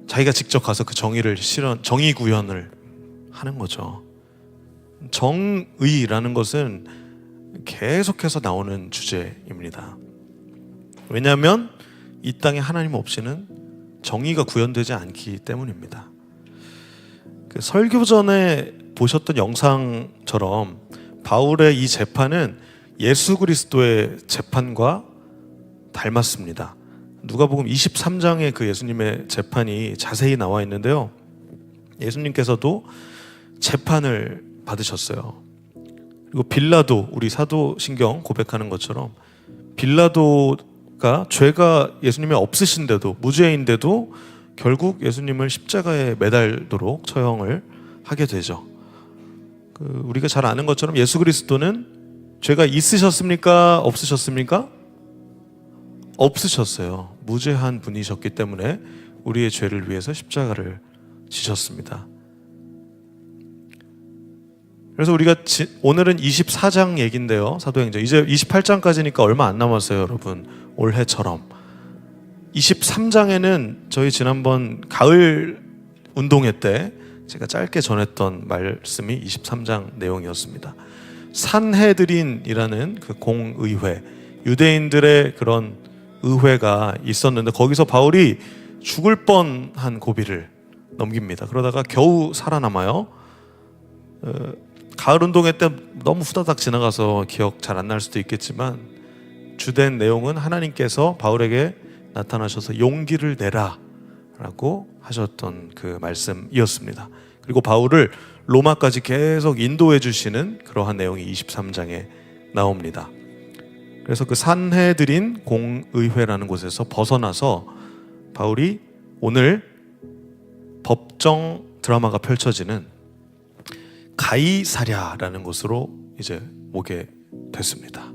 자기가 직접 가서 그 정의를 정의 구현을 하는 거죠. 정의라는 것은 계속해서 나오는 주제입니다. 왜냐하면 이 땅에 하나님 없이는 정의가 구현되지 않기 때문입니다. 그 설교 전에 보셨던 영상처럼 바울의 이 재판은 예수 그리스도의 재판과 닮았습니다. 누가복음 23장에 그 예수님의 재판이 자세히 나와 있는데요. 예수님께서도 재판을 받으셨어요. 그리고 빌라도, 우리 사도신경 고백하는 것처럼 빌라도가 죄가 예수님이 없으신데도, 무죄인데도 결국 예수님을 십자가에 매달도록 처형을 하게 되죠. 우리가 잘 아는 것처럼 예수 그리스도는 죄가 있으셨습니까? 없으셨습니까? 없으셨어요. 무죄한 분이셨기 때문에 우리의 죄를 위해서 십자가를 지셨습니다. 그래서 우리가 오늘은 24장 얘기인데요. 사도행전 이제 28장까지니까 얼마 안 남았어요, 여러분. 올해처럼 23장에는 저희 지난번 가을 운동회 때 제가 짧게 전했던 말씀이 23장 내용이었습니다. 산헤드린이라는 그 공의회, 유대인들의 그런 의회가 있었는데 거기서 바울이 죽을 뻔한 고비를 넘깁니다. 그러다가 겨우 살아남아요. 가을 운동회 때 너무 후다닥 지나가서 기억 잘 안 날 수도 있겠지만 주된 내용은 하나님께서 바울에게 나타나셔서 용기를 내라 라고 하셨던 그 말씀이었습니다. 그리고 바울을 로마까지 계속 인도해 주시는 그러한 내용이 23장에 나옵니다. 그래서 그 산헤드린 공의회라는 곳에서 벗어나서 바울이 오늘 법정 드라마가 펼쳐지는 가이사랴라는 곳으로 이제 오게 됐습니다.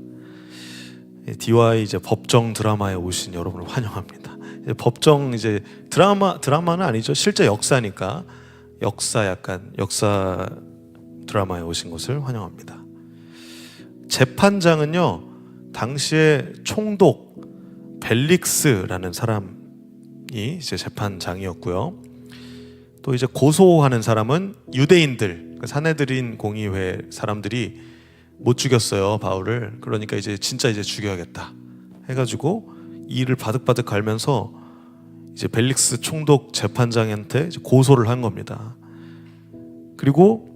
DY 이제 법정 드라마에 오신 여러분을 환영합니다. 이제 법정 이제 드라마는 아니죠. 실제 역사니까 역사 드라마에 오신 것을 환영합니다. 재판장은요, 당시에 총독 벨릭스라는 사람이 이제 재판장이었고요. 또 이제 고소하는 사람은 유대인들, 사내들인 공의회 사람들이 못 죽였어요, 바울을. 그러니까 이제 진짜 이제 죽여야겠다 해가지고 이를 바득바득 갈면서 이제 벨릭스 총독 재판장한테 이제 고소를 한 겁니다. 그리고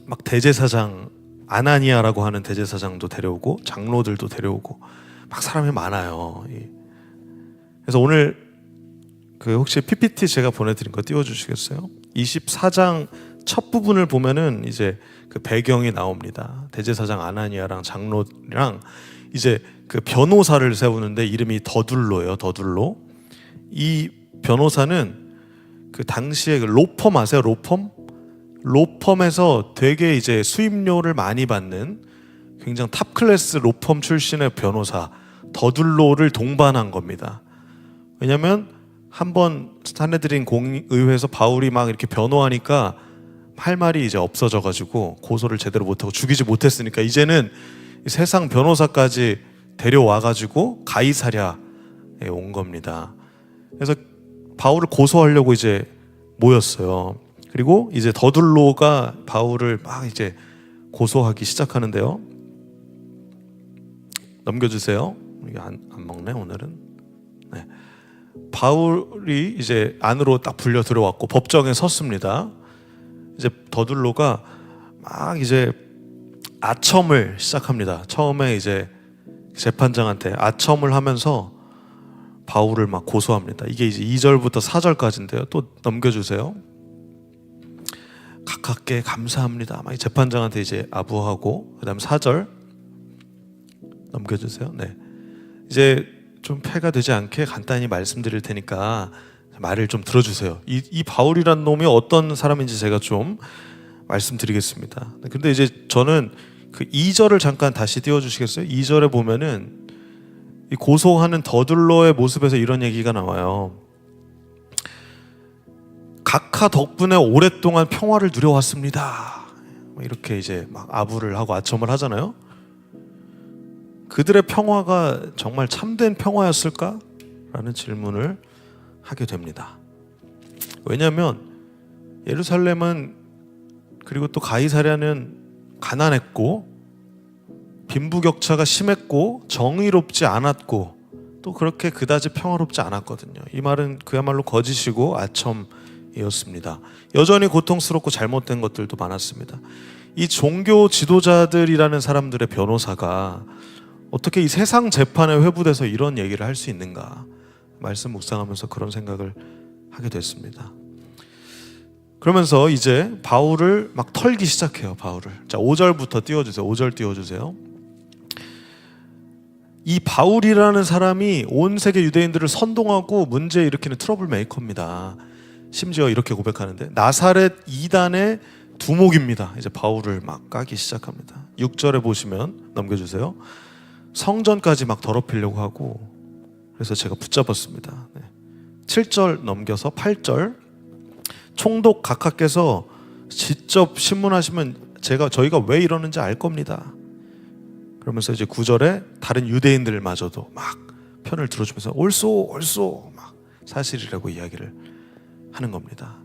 막 대제사장 아나니아라고 하는 대제사장도 데려오고 장로들도 데려오고 막 사람이 많아요. 그래서 오늘 그 혹시 PPT 제가 보내드린 거 띄워주시겠어요? 24장 첫 부분을 보면은 이제 그 배경이 나옵니다. 대제사장 아나니아랑 장로랑 이제 그 변호사를 세우는데 이름이 더둘로예요. 더둘로. 이 변호사는 그 당시에 그 로펌 아세요? 로펌에서 되게 이제 수임료를 많이 받는 굉장히 탑 클래스 로펌 출신의 변호사 더둘로를 동반한 겁니다. 왜냐하면 한번 사내들인 공의회에서 바울이 막 이렇게 변호하니까 할 말이 이제 없어져가지고 고소를 제대로 못하고 죽이지 못했으니까 이제는 세상 변호사까지 데려와가지고 가이사랴에 온 겁니다. 그래서 바울을 고소하려고 이제 모였어요. 그리고 이제 더둘로가 바울을 막 이제 고소하기 시작하는데요. 넘겨주세요. 이게 안 먹네 오늘은. 네. 바울이 이제 안으로 딱 불려 들어왔고 법정에 섰습니다. 이제 더둘로가 막 이제 아첨을 시작합니다. 처음에 이제 재판장한테 아첨을 하면서 바울을 막 고소합니다. 이게 이제 2절부터 4절까지인데요. 또 넘겨주세요. 가깝게 감사합니다. 막 재판장한테 이제 아부하고 그다음 4절 넘겨주세요. 네, 이제 좀 폐가 되지 않게 간단히 말씀드릴 테니까 말을 좀 들어주세요. 이 바울이란 놈이 어떤 사람인지 제가 좀 말씀드리겠습니다. 근데 이제 저는 그 2절을 잠깐 다시 띄워주시겠어요? 2절에 보면은 이 고소하는 더둘로의 모습에서 이런 얘기가 나와요. 각하 덕분에 오랫동안 평화를 누려왔습니다. 이렇게 이제 막 아부를 하고 아첨을 하잖아요. 그들의 평화가 정말 참된 평화였을까? 라는 질문을 하게 됩니다. 왜냐하면 예루살렘은 그리고 또 가이사랴는 가난했고 빈부격차가 심했고 정의롭지 않았고 또 그렇게 그다지 평화롭지 않았거든요. 이 말은 그야말로 거짓이고 아첨이었습니다. 여전히 고통스럽고 잘못된 것들도 많았습니다. 이 종교 지도자들이라는 사람들의 변호사가 어떻게 이 세상 재판에 회부돼서 이런 얘기를 할 수 있는가? 말씀 묵상하면서 그런 생각을 하게 됐습니다. 그러면서 이제 바울을 막 털기 시작해요. 바울을. 자, 5절부터 띄워주세요. 5절 띄워주세요. 이 바울이라는 사람이 온 세계 유대인들을 선동하고 문제 일으키는 트러블 메이커입니다. 심지어 이렇게 고백하는데 나사렛 이단의 두목입니다. 이제 바울을 막 까기 시작합니다. 6절에 보시면 넘겨주세요. 성전까지 막 더럽히려고 하고 그래서 제가 붙잡았습니다. 7절 넘겨서 8절 총독 각하께서 직접 신문하시면 저희가 왜 이러는지 알 겁니다. 그러면서 이제 9절에 다른 유대인들마저도 막 편을 들어주면서 옳소 막 사실이라고 이야기를 하는 겁니다.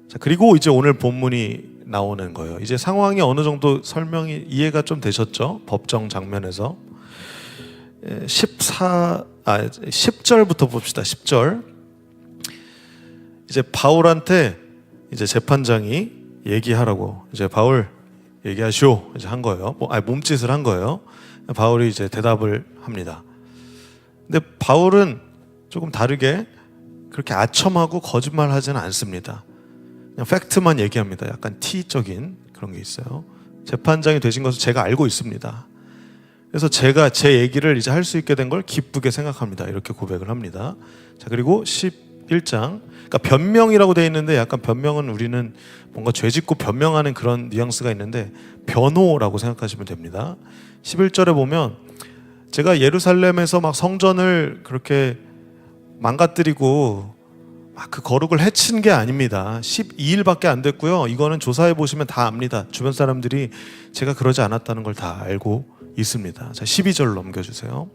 자, 그리고 이제 오늘 본문이 나오는 거예요. 이제 상황이 어느 정도 설명이 이해가 좀 되셨죠? 법정 장면에서 10절부터 봅시다. 10절. 이제 바울한테 이제 재판장이 얘기하라고 이제 바울 얘기하시오 이제 한 거예요. 몸짓을 한 거예요. 바울이 이제 대답을 합니다. 근데 바울은 조금 다르게 그렇게 아첨하고 거짓말하지는 않습니다. 그냥 팩트만 얘기합니다. 약간 T적인 그런 게 있어요. 재판장이 되신 것을 제가 알고 있습니다. 그래서 제가 제 얘기를 이제 할 수 있게 된 걸 기쁘게 생각합니다. 이렇게 고백을 합니다. 자, 그리고 11 11장. 그러니까 변명이라고 되어 있는데 약간 변명은 우리는 뭔가 죄짓고 변명하는 그런 뉘앙스가 있는데 변호라고 생각하시면 됩니다. 11절에 보면 제가 예루살렘에서 막 성전을 그렇게 망가뜨리고 막 그 거룩을 해친 게 아닙니다. 12일밖에 안 됐고요. 이거는 조사해 보시면 다 압니다. 주변 사람들이 제가 그러지 않았다는 걸 다 알고 있습니다. 자, 12절 넘겨주세요.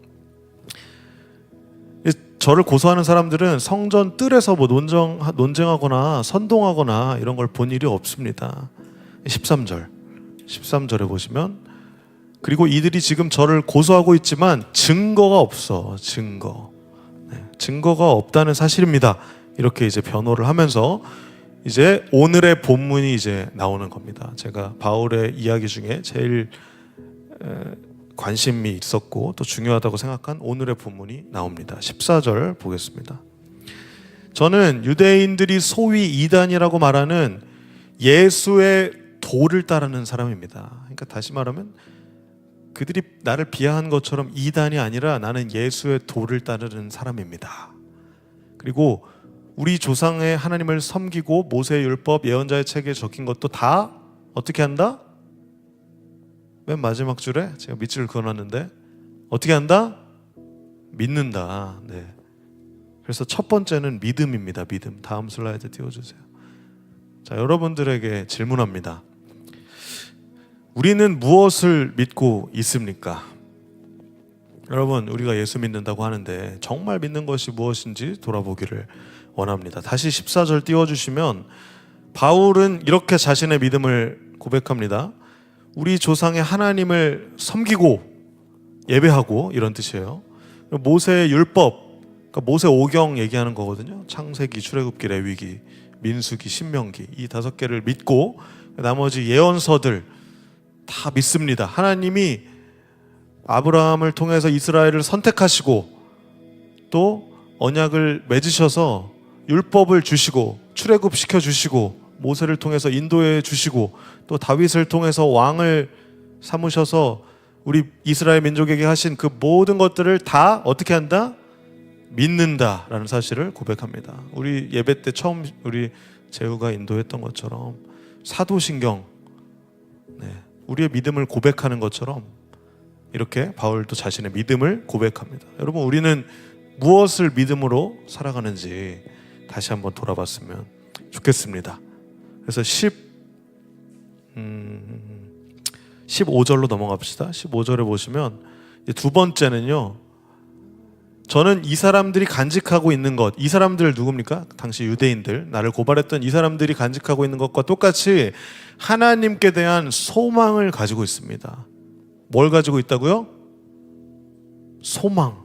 저를 고소하는 사람들은 성전 뜰에서 뭐 논쟁하거나 선동하거나 이런 걸 본 일이 없습니다. 13절에 보시면 그리고 이들이 지금 저를 고소하고 있지만 증거가 없어. 증거가 없다는 사실입니다. 이렇게 이제 변호를 하면서 이제 오늘의 본문이 이제 나오는 겁니다. 제가 바울의 이야기 중에 제일 관심이 있었고 또 중요하다고 생각한 오늘의 본문이 나옵니다. 14절 보겠습니다. 저는 유대인들이 소위 이단이라고 말하는 예수의 도를 따르는 사람입니다. 그러니까 다시 말하면 그들이 나를 비하한 것처럼 이단이 아니라 나는 예수의 도를 따르는 사람입니다. 그리고 우리 조상의 하나님을 섬기고 모세의 율법, 예언자의 책에 적힌 것도 다 어떻게 한다? 맨 마지막 줄에 제가 밑줄을 그어놨는데 어떻게 한다? 믿는다. 네. 그래서 첫 번째는 믿음입니다. 믿음. 다음 슬라이드 띄워주세요. 자, 여러분들에게 질문합니다. 우리는 무엇을 믿고 있습니까? 여러분, 우리가 예수 믿는다고 하는데 정말 믿는 것이 무엇인지 돌아보기를 원합니다. 다시 14절 띄워주시면 바울은 이렇게 자신의 믿음을 고백합니다. 우리 조상의 하나님을 섬기고 예배하고 이런 뜻이에요. 모세의 율법, 그러니까 모세 오경 얘기하는 거거든요. 창세기, 출애굽기, 레위기, 민수기, 신명기 이 5개를 믿고 나머지 예언서들 다 믿습니다. 하나님이 아브라함을 통해서 이스라엘을 선택하시고 또 언약을 맺으셔서 율법을 주시고 출애굽시켜 주시고 모세를 통해서 인도해 주시고 또 다윗을 통해서 왕을 삼으셔서 우리 이스라엘 민족에게 하신 그 모든 것들을 다 어떻게 한다? 믿는다라는 사실을 고백합니다. 우리 예배 때 처음 우리 재우가 인도했던 것처럼 사도신경, 우리의 믿음을 고백하는 것처럼 이렇게 바울도 자신의 믿음을 고백합니다. 여러분, 우리는 무엇을 믿음으로 살아가는지 다시 한번 돌아봤으면 좋겠습니다. 그래서 15절로 넘어갑시다. 15절에 보시면 두 번째는요, 저는 이 사람들이 간직하고 있는 것, 이 사람들 누굽니까? 당시 유대인들, 나를 고발했던 이 사람들이 간직하고 있는 것과 똑같이 하나님께 대한 소망을 가지고 있습니다. 뭘 가지고 있다고요? 소망.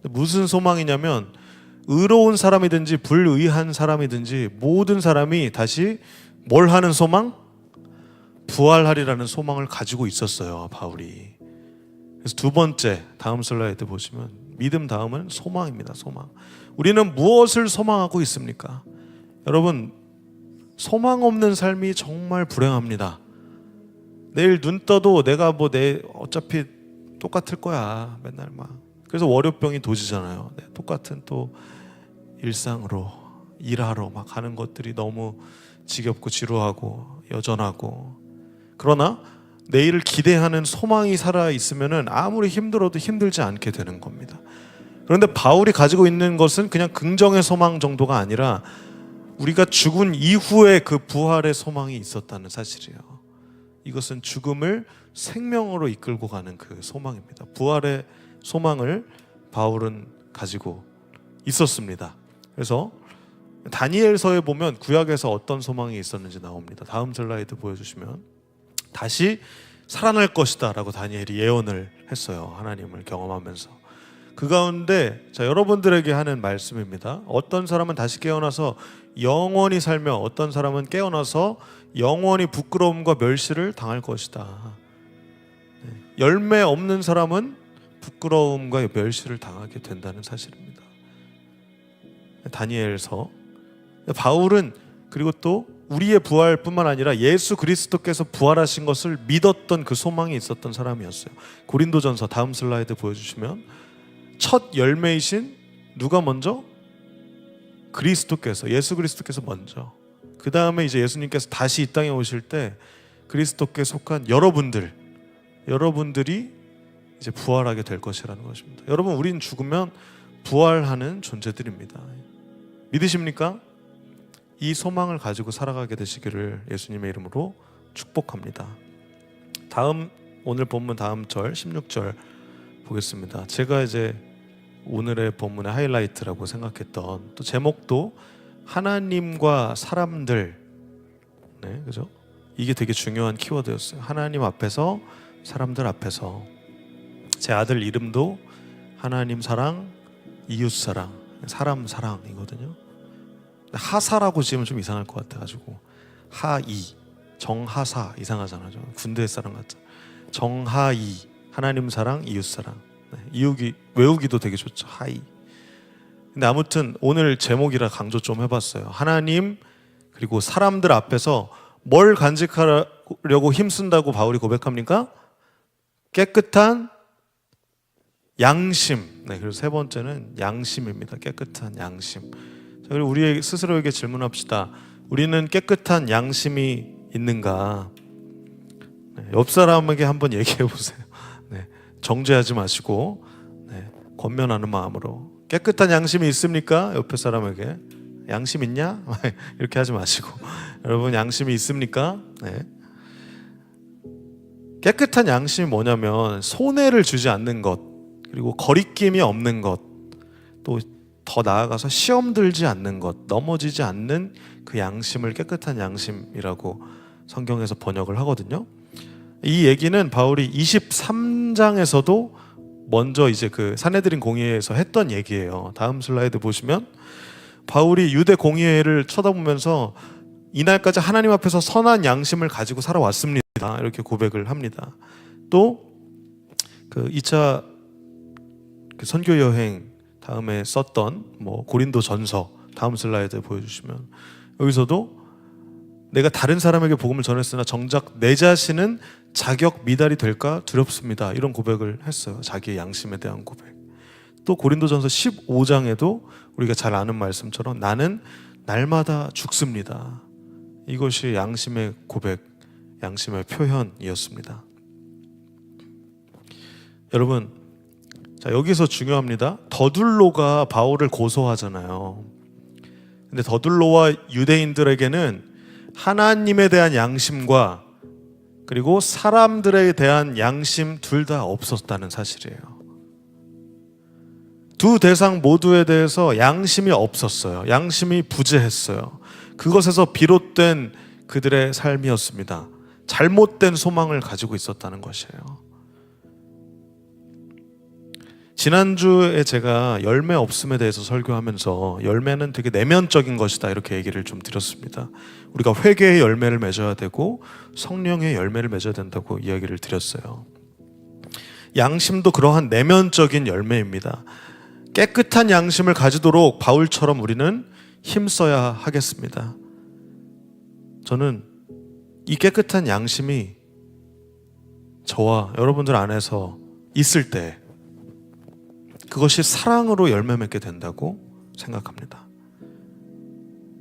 무슨 소망이냐면 의로운 사람이든지 불의한 사람이든지 모든 사람이 다시 뭘 하는 소망? 부활하리라는 소망을 가지고 있었어요, 바울이. 그래서 두 번째, 다음 슬라이드 보시면 믿음 다음은 소망입니다. 소망. 우리는 무엇을 소망하고 있습니까? 여러분, 소망 없는 삶이 정말 불행합니다. 내일 눈 떠도 내가 어차피 똑같을 거야, 맨날 막. 그래서 월요병이 도지잖아요. 똑같은 또 일상으로 일하러 막 가는 것들이 너무 지겹고 지루하고 여전하고. 그러나 내일을 기대하는 소망이 살아 있으면은 아무리 힘들어도 힘들지 않게 되는 겁니다. 그런데 바울이 가지고 있는 것은 그냥 긍정의 소망 정도가 아니라 우리가 죽은 이후에 그 부활의 소망이 있었다는 사실이에요. 이것은 죽음을 생명으로 이끌고 가는 그 소망입니다. 부활의 소망을 바울은 가지고 있었습니다. 그래서 다니엘서에 보면 구약에서 어떤 소망이 있었는지 나옵니다. 다음 슬라이드 보여주시면 다시 살아날 것이다 라고 다니엘이 예언을 했어요. 하나님을 경험하면서. 그 가운데 여러분들에게 하는 말씀입니다. 어떤 사람은 다시 깨어나서 영원히 살며 어떤 사람은 깨어나서 영원히 부끄러움과 멸시를 당할 것이다. 열매 없는 사람은 부끄러움과 멸시를 당하게 된다는 사실입니다. 다니엘서. 바울은 그리고 또 우리의 부활뿐만 아니라 예수 그리스도께서 부활하신 것을 믿었던 그 소망이 있었던 사람이었어요. 고린도전서 다음 슬라이드 보여주시면 첫 열매이신 누가 먼저? 그리스도께서, 예수 그리스도께서 먼저, 그 다음에 이제 예수님께서 다시 이 땅에 오실 때 그리스도께 속한 여러분들이 이제 부활하게 될 것이라는 것입니다. 여러분, 우린 죽으면 부활하는 존재들입니다. 믿으십니까? 이 소망을 가지고 살아가게 되시기를 예수님의 이름으로 축복합니다. 오늘 본문 다음 절 16절 보겠습니다. 제가 이제 오늘의 본문의 하이라이트라고 생각했던, 또 제목도 하나님과 사람들, 네, 그죠? 이게 되게 중요한 키워드였어요. 하나님 앞에서, 사람들 앞에서. 제 아들 이름도 하나님 사랑, 이웃 사랑, 사람 사랑이거든요. 하사라고 지으면 좀 이상할 것 같아가지고 하이, 정하사 이상하잖아요. 군대 사람 같죠. 정하이, 하나님 사랑, 이웃 사랑. 네, 외우기도 되게 좋죠. 하이. 근데 아무튼 오늘 제목이라 강조 좀 해봤어요. 하나님 그리고 사람들 앞에서 뭘 간직하려고 힘쓴다고 바울이 고백합니까? 깨끗한 양심. 네, 그리고 세 번째는 양심입니다. 깨끗한 양심. 자, 그리고 우리 스스로에게 질문합시다. 우리는 깨끗한 양심이 있는가? 네, 옆 사람에게 한번 얘기해 보세요. 네, 정죄하지 마시고, 네, 권면하는 마음으로. 깨끗한 양심이 있습니까? 옆에 사람에게. 양심 있냐? 이렇게 하지 마시고. 여러분, 양심이 있습니까? 네. 깨끗한 양심이 뭐냐면 손해를 주지 않는 것, 그리고 거리낌이 없는 것, 또 더 나아가서 시험 들지 않는 것, 넘어지지 않는 그 양심을 깨끗한 양심이라고 성경에서 번역을 하거든요. 이 얘기는 바울이 23장에서도 먼저 이제 그 산헤드린 공의회에서 했던 얘기예요. 다음 슬라이드 보시면 바울이 유대 공의회를 쳐다보면서 이날까지 하나님 앞에서 선한 양심을 가지고 살아왔습니다. 이렇게 고백을 합니다. 또 그 2차 그 선교 여행 다음에 썼던 고린도 전서 다음 슬라이드 보여주시면 여기서도 내가 다른 사람에게 복음을 전했으나 정작 내 자신은 자격 미달이 될까 두렵습니다. 이런 고백을 했어요. 자기의 양심에 대한 고백. 또 고린도전서 15장에도 우리가 잘 아는 말씀처럼 나는 날마다 죽습니다. 이것이 양심의 고백, 양심의 표현이었습니다. 여러분, 자, 여기서 중요합니다. 더둘로가 바울을 고소하잖아요. 근데 더둘로와 유대인들에게는 하나님에 대한 양심과 그리고 사람들에 대한 양심 둘 다 없었다는 사실이에요. 두 대상 모두에 대해서 양심이 없었어요. 양심이 부재했어요. 그것에서 비롯된 그들의 삶이었습니다. 잘못된 소망을 가지고 있었다는 것이에요. 지난주에 제가 열매 없음에 대해서 설교하면서 열매는 되게 내면적인 것이다 이렇게 얘기를 좀 드렸습니다. 우리가 회개의 열매를 맺어야 되고 성령의 열매를 맺어야 된다고 이야기를 드렸어요. 양심도 그러한 내면적인 열매입니다. 깨끗한 양심을 가지도록 바울처럼 우리는 힘써야 하겠습니다. 저는 이 깨끗한 양심이 저와 여러분들 안에서 있을 때 그것이 사랑으로 열매 맺게 된다고 생각합니다.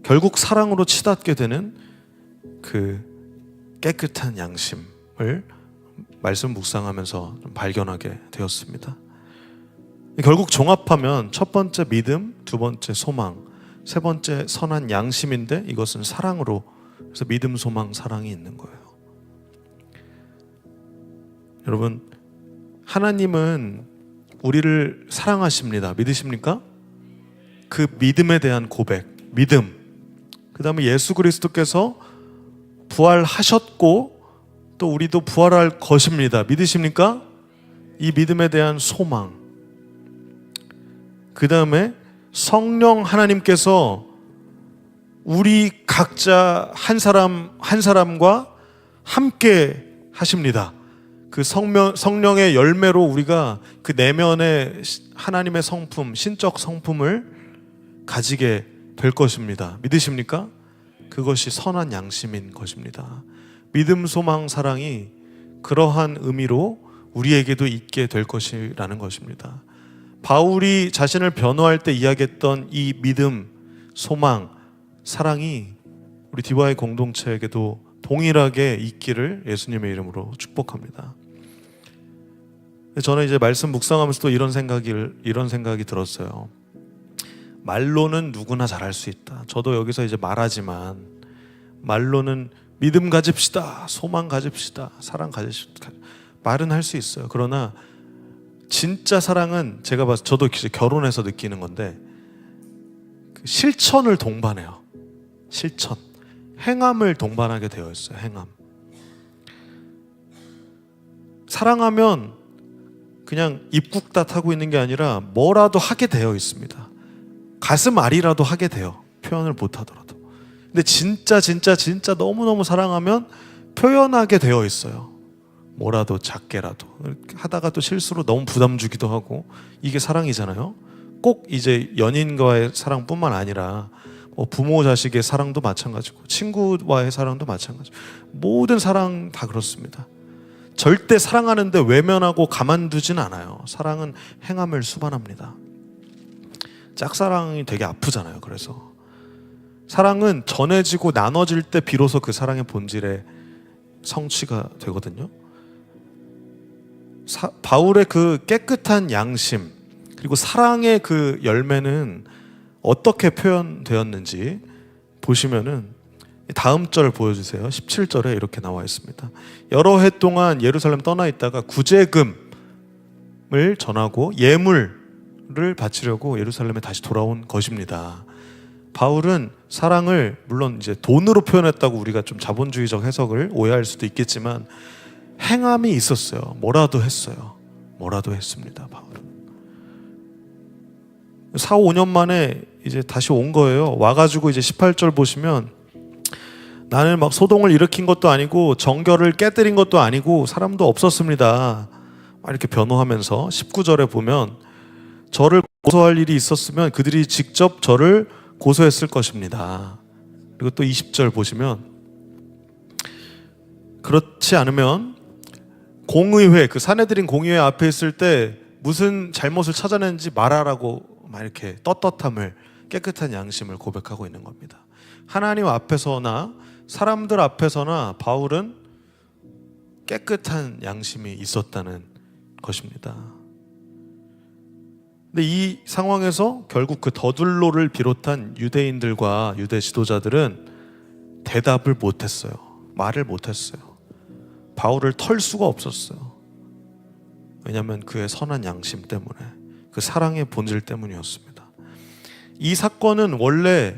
결국 사랑으로 치닫게 되는 그 깨끗한 양심을 말씀 묵상하면서 좀 발견하게 되었습니다. 결국 종합하면 첫 번째 믿음, 두 번째 소망, 세 번째 선한 양심인데 이것은 사랑으로, 그래서 믿음, 소망, 사랑이 있는 거예요. 여러분, 하나님은 우리를 사랑하십니다. 믿으십니까? 그 믿음에 대한 고백, 믿음. 그 다음에 예수 그리스도께서 부활하셨고 또 우리도 부활할 것입니다. 믿으십니까? 이 믿음에 대한 소망. 그 다음에 성령 하나님께서 우리 각자 한 사람과 함께 하십니다. 그 성령의 열매로 우리가 그 내면의 하나님의 성품, 신적 성품을 가지게 될 것입니다. 믿으십니까? 그것이 선한 양심인 것입니다. 믿음, 소망, 사랑이 그러한 의미로 우리에게도 있게 될 것이라는 것입니다. 바울이 자신을 변호할 때 이야기했던 이 믿음, 소망, 사랑이 우리 디와의 공동체에게도 동일하게 있기를 예수님의 이름으로 축복합니다. 저는 이제 말씀 묵상하면서 또 이런 생각이 들었어요. 말로는 누구나 잘할 수 있다. 저도 여기서 이제 말하지만 말로는 믿음 가집시다, 소망 가집시다, 사랑 가집시다. 말은 할 수 있어요. 그러나 진짜 사랑은 제가 봐서 저도 결혼해서 느끼는 건데 그 실천을 동반해요. 실천, 행함을 동반하게 되어 있어요. 행함. 사랑하면 그냥 입국닷 하고 있는 게 아니라 뭐라도 하게 되어 있습니다. 가슴 아리라도 하게 돼요. 표현을 못 하더라도. 근데 진짜 너무너무 사랑하면 표현하게 되어 있어요. 뭐라도 작게라도 하다가 또 실수로 너무 부담 주기도 하고. 이게 사랑이잖아요. 꼭 이제 연인과의 사랑뿐만 아니라 부모 자식의 사랑도 마찬가지고 친구와의 사랑도 마찬가지고 모든 사랑 다 그렇습니다. 절대 사랑하는데 외면하고 가만두진 않아요. 사랑은 행함을 수반합니다. 짝사랑이 되게 아프잖아요. 그래서 사랑은 전해지고 나눠질 때 비로소 그 사랑의 본질에 성취가 되거든요. 바울의 그 깨끗한 양심 그리고 사랑의 그 열매는 어떻게 표현되었는지 보시면은 다음 절 보여주세요. 17절에 이렇게 나와 있습니다. 여러 해 동안 예루살렘 떠나 있다가 구제금을 전하고 예물을 바치려고 예루살렘에 다시 돌아온 것입니다. 바울은 사랑을 물론 이제 돈으로 표현했다고 우리가 좀 자본주의적 해석을 오해할 수도 있겠지만 행함이 있었어요. 뭐라도 했어요. 뭐라도 했습니다. 바울은 4, 5년 만에 이제 다시 온 거예요. 와가지고 이제 18절 보시면 나는 막 소동을 일으킨 것도 아니고 정결을 깨뜨린 것도 아니고 사람도 없었습니다. 막 이렇게 변호하면서 19절에 보면 저를 고소할 일이 있었으면 그들이 직접 저를 고소했을 것입니다. 그리고 또 20절 보시면 그렇지 않으면 공의회, 그 사내들인 공의회 앞에 있을 때 무슨 잘못을 찾아냈는지 말하라고 막 이렇게 떳떳함을, 깨끗한 양심을 고백하고 있는 겁니다. 하나님 앞에서나 사람들 앞에서나 바울은 깨끗한 양심이 있었다는 것입니다. 근데 이 상황에서 결국 그 더둘로를 비롯한 유대인들과 유대 지도자들은 대답을 못했어요. 말을 못했어요. 바울을 털 수가 없었어요. 왜냐하면 그의 선한 양심 때문에, 그 사랑의 본질 때문이었습니다. 이 사건은 원래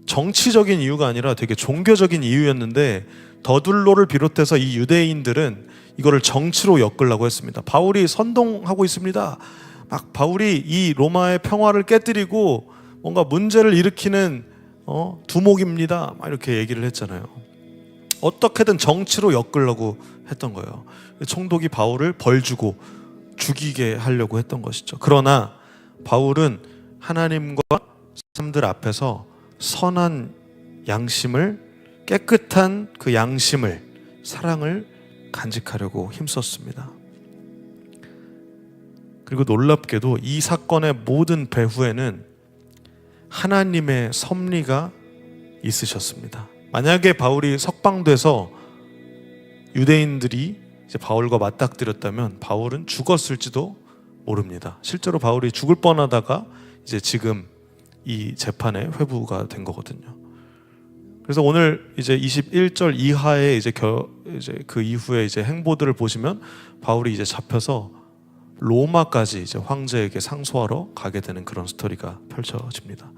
정치적인 이유가 아니라 되게 종교적인 이유였는데 더둘로를 비롯해서 이 유대인들은 이거를 정치로 엮으려고 했습니다. 바울이 선동하고 있습니다. 막 바울이 이 로마의 평화를 깨뜨리고 뭔가 문제를 일으키는 두목입니다. 막 이렇게 얘기를 했잖아요. 어떻게든 정치로 엮으려고 했던 거예요. 총독이 바울을 벌주고 죽이게 하려고 했던 것이죠. 그러나 바울은 하나님과 사람들 앞에서 선한 양심을, 깨끗한 그 양심을, 사랑을 간직하려고 힘썼습니다. 그리고 놀랍게도 이 사건의 모든 배후에는 하나님의 섭리가 있으셨습니다. 만약에 바울이 석방돼서 유대인들이 이제 바울과 맞닥뜨렸다면 바울은 죽었을지도 모릅니다. 실제로 바울이 죽을 뻔하다가 이제 지금 이 재판에 회부가 된 거거든요. 그래서 오늘 이제 21절 이하에 이제 그 이후에 이제 행보들을 보시면 바울이 이제 잡혀서 로마까지 이제 황제에게 상소하러 가게 되는 그런 스토리가 펼쳐집니다.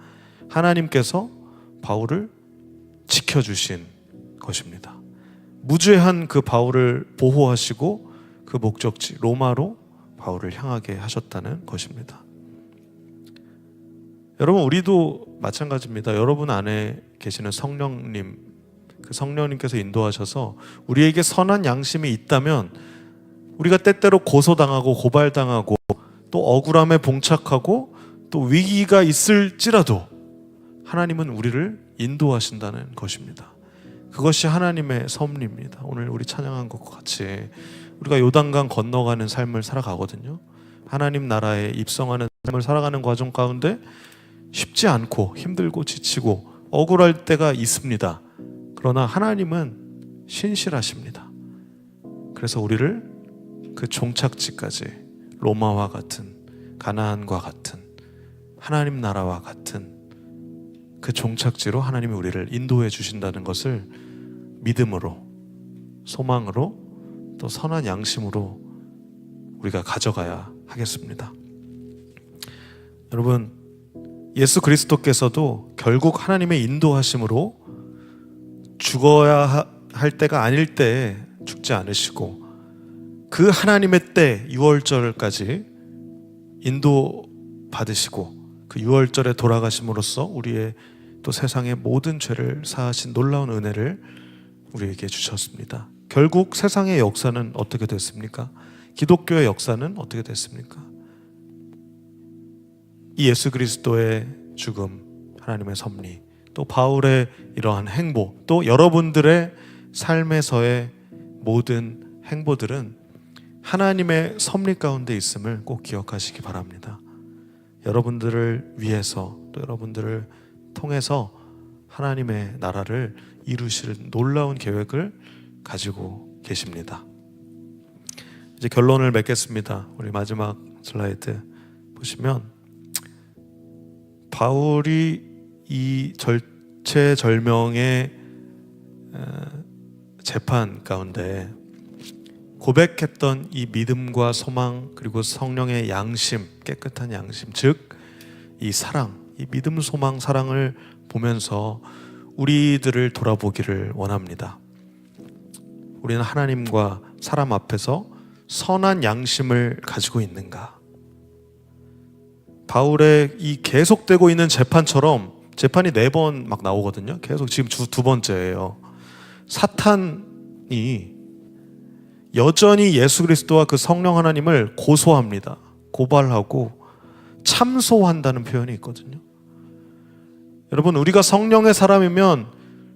하나님께서 바울을 지켜주신 것입니다. 무죄한 그 바울을 보호하시고 그 목적지 로마로 바울을 향하게 하셨다는 것입니다. 여러분, 우리도 마찬가지입니다. 여러분 안에 계시는 성령님, 그 성령님께서 인도하셔서 우리에게 선한 양심이 있다면 우리가 때때로 고소당하고 고발당하고 또 억울함에 봉착하고 또 위기가 있을지라도 하나님은 우리를 인도하신다는 것입니다. 그것이 하나님의 섭리입니다. 오늘 우리 찬양한 것과 같이 우리가 요단강 건너가는 삶을 살아가거든요. 하나님 나라에 입성하는 삶을 살아가는 과정 가운데 쉽지 않고 힘들고 지치고 억울할 때가 있습니다. 그러나 하나님은 신실하십니다. 그래서 우리를 그 종착지까지 로마와 같은, 가나안과 같은, 하나님 나라와 같은 그 종착지로 하나님이 우리를 인도해 주신다는 것을 믿음으로, 소망으로, 또 선한 양심으로 우리가 가져가야 하겠습니다. 여러분, 예수 그리스도께서도 결국 하나님의 인도하심으로 죽어야 할 때가 아닐 때 죽지 않으시고 그 하나님의 때 유월절까지 인도 받으시고 그 유월절에 돌아가심으로써 우리의 또 세상의 모든 죄를 사하신 놀라운 은혜를 우리에게 주셨습니다. 결국 세상의 역사는 어떻게 됐습니까? 기독교의 역사는 어떻게 됐습니까? 이 예수 그리스도의 죽음, 하나님의 섭리, 또 바울의 이러한 행보, 또 여러분들의 삶에서의 모든 행보들은 하나님의 섭리 가운데 있음을 꼭 기억하시기 바랍니다. 여러분들을 위해서, 또 여러분들을 통해서 하나님의 나라를 이루실 놀라운 계획을 가지고 계십니다. 이제 결론을 맺겠습니다. 우리 마지막 슬라이드 보시면 바울이 이 절체절명의 재판 가운데 고백했던 이 믿음과 소망, 그리고 성령의 양심, 깨끗한 양심, 즉 이 사랑, 이 믿음, 소망, 사랑을 보면서 우리들을 돌아보기를 원합니다. 우리는 하나님과 사람 앞에서 선한 양심을 가지고 있는가? 바울의 이 계속되고 있는 재판처럼, 재판이 4번 막 나오거든요. 계속 지금 두 번째예요. 사탄이 여전히 예수 그리스도와 그 성령 하나님을 고소합니다. 고발하고 참소한다는 표현이 있거든요. 여러분, 우리가 성령의 사람이면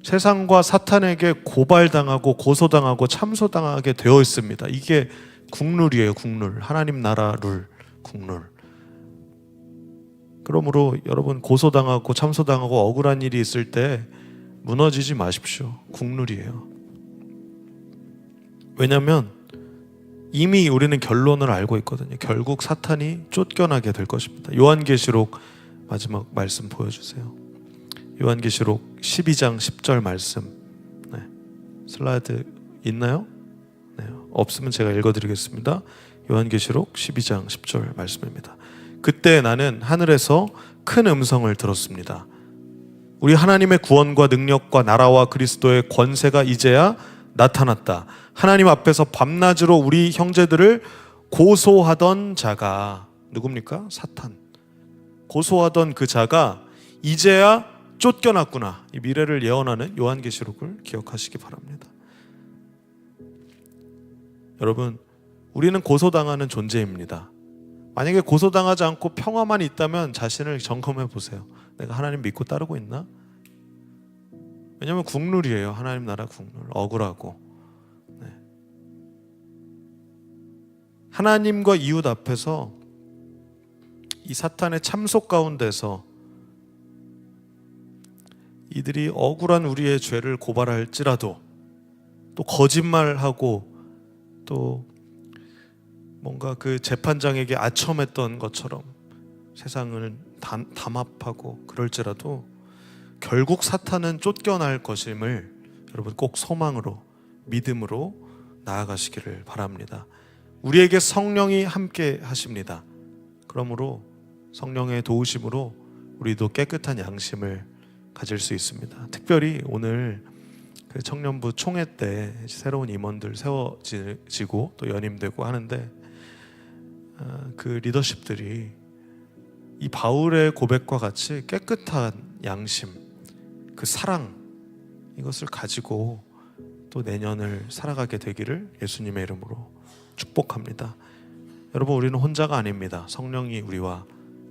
세상과 사탄에게 고발당하고 고소당하고 참소당하게 되어 있습니다. 이게 국룰이에요. 국룰. 하나님 나라 룰, 국룰. 그러므로 여러분, 고소당하고 참소당하고 억울한 일이 있을 때 무너지지 마십시오. 국룰이에요. 왜냐하면 이미 우리는 결론을 알고 있거든요. 결국 사탄이 쫓겨나게 될 것입니다. 요한계시록 마지막 말씀 보여주세요. 요한계시록 12장 10절 말씀. 네. 슬라이드 있나요? 네. 없으면 제가 읽어드리겠습니다. 요한계시록 12장 10절 말씀입니다. 그때 나는 하늘에서 큰 음성을 들었습니다. 우리 하나님의 구원과 능력과 나라와 그리스도의 권세가 이제야 나타났다. 하나님 앞에서 밤낮으로 우리 형제들을 고소하던 자가, 누굽니까? 사탄. 고소하던 그 자가 이제야 쫓겨났구나. 이 미래를 예언하는 요한계시록을 기억하시기 바랍니다. 여러분, 우리는 고소당하는 존재입니다. 만약에 고소당하지 않고 평화만 있다면 자신을 점검해 보세요. 내가 하나님 믿고 따르고 있나? 왜냐하면 국룰이에요. 하나님 나라 국룰. 억울하고. 네. 하나님과 이웃 앞에서 이 사탄의 참속 가운데서 이들이 억울한 우리의 죄를 고발할지라도, 또 거짓말하고, 또 뭔가 그 재판장에게 아첨했던 것처럼 세상을 담합하고 그럴지라도 결국 사탄은 쫓겨날 것임을 여러분 꼭 소망으로, 믿음으로 나아가시기를 바랍니다. 우리에게 성령이 함께 하십니다. 그러므로 성령의 도우심으로 우리도 깨끗한 양심을 가질 수 있습니다. 특별히 오늘 그 청년부 총회 때 새로운 임원들 세워지고 또 연임되고 하는데, 그 리더십들이 이 바울의 고백과 같이 깨끗한 양심, 그 사랑, 이것을 가지고 또 내년을 살아가게 되기를 예수님의 이름으로 축복합니다. 여러분, 우리는 혼자가 아닙니다. 성령이 우리와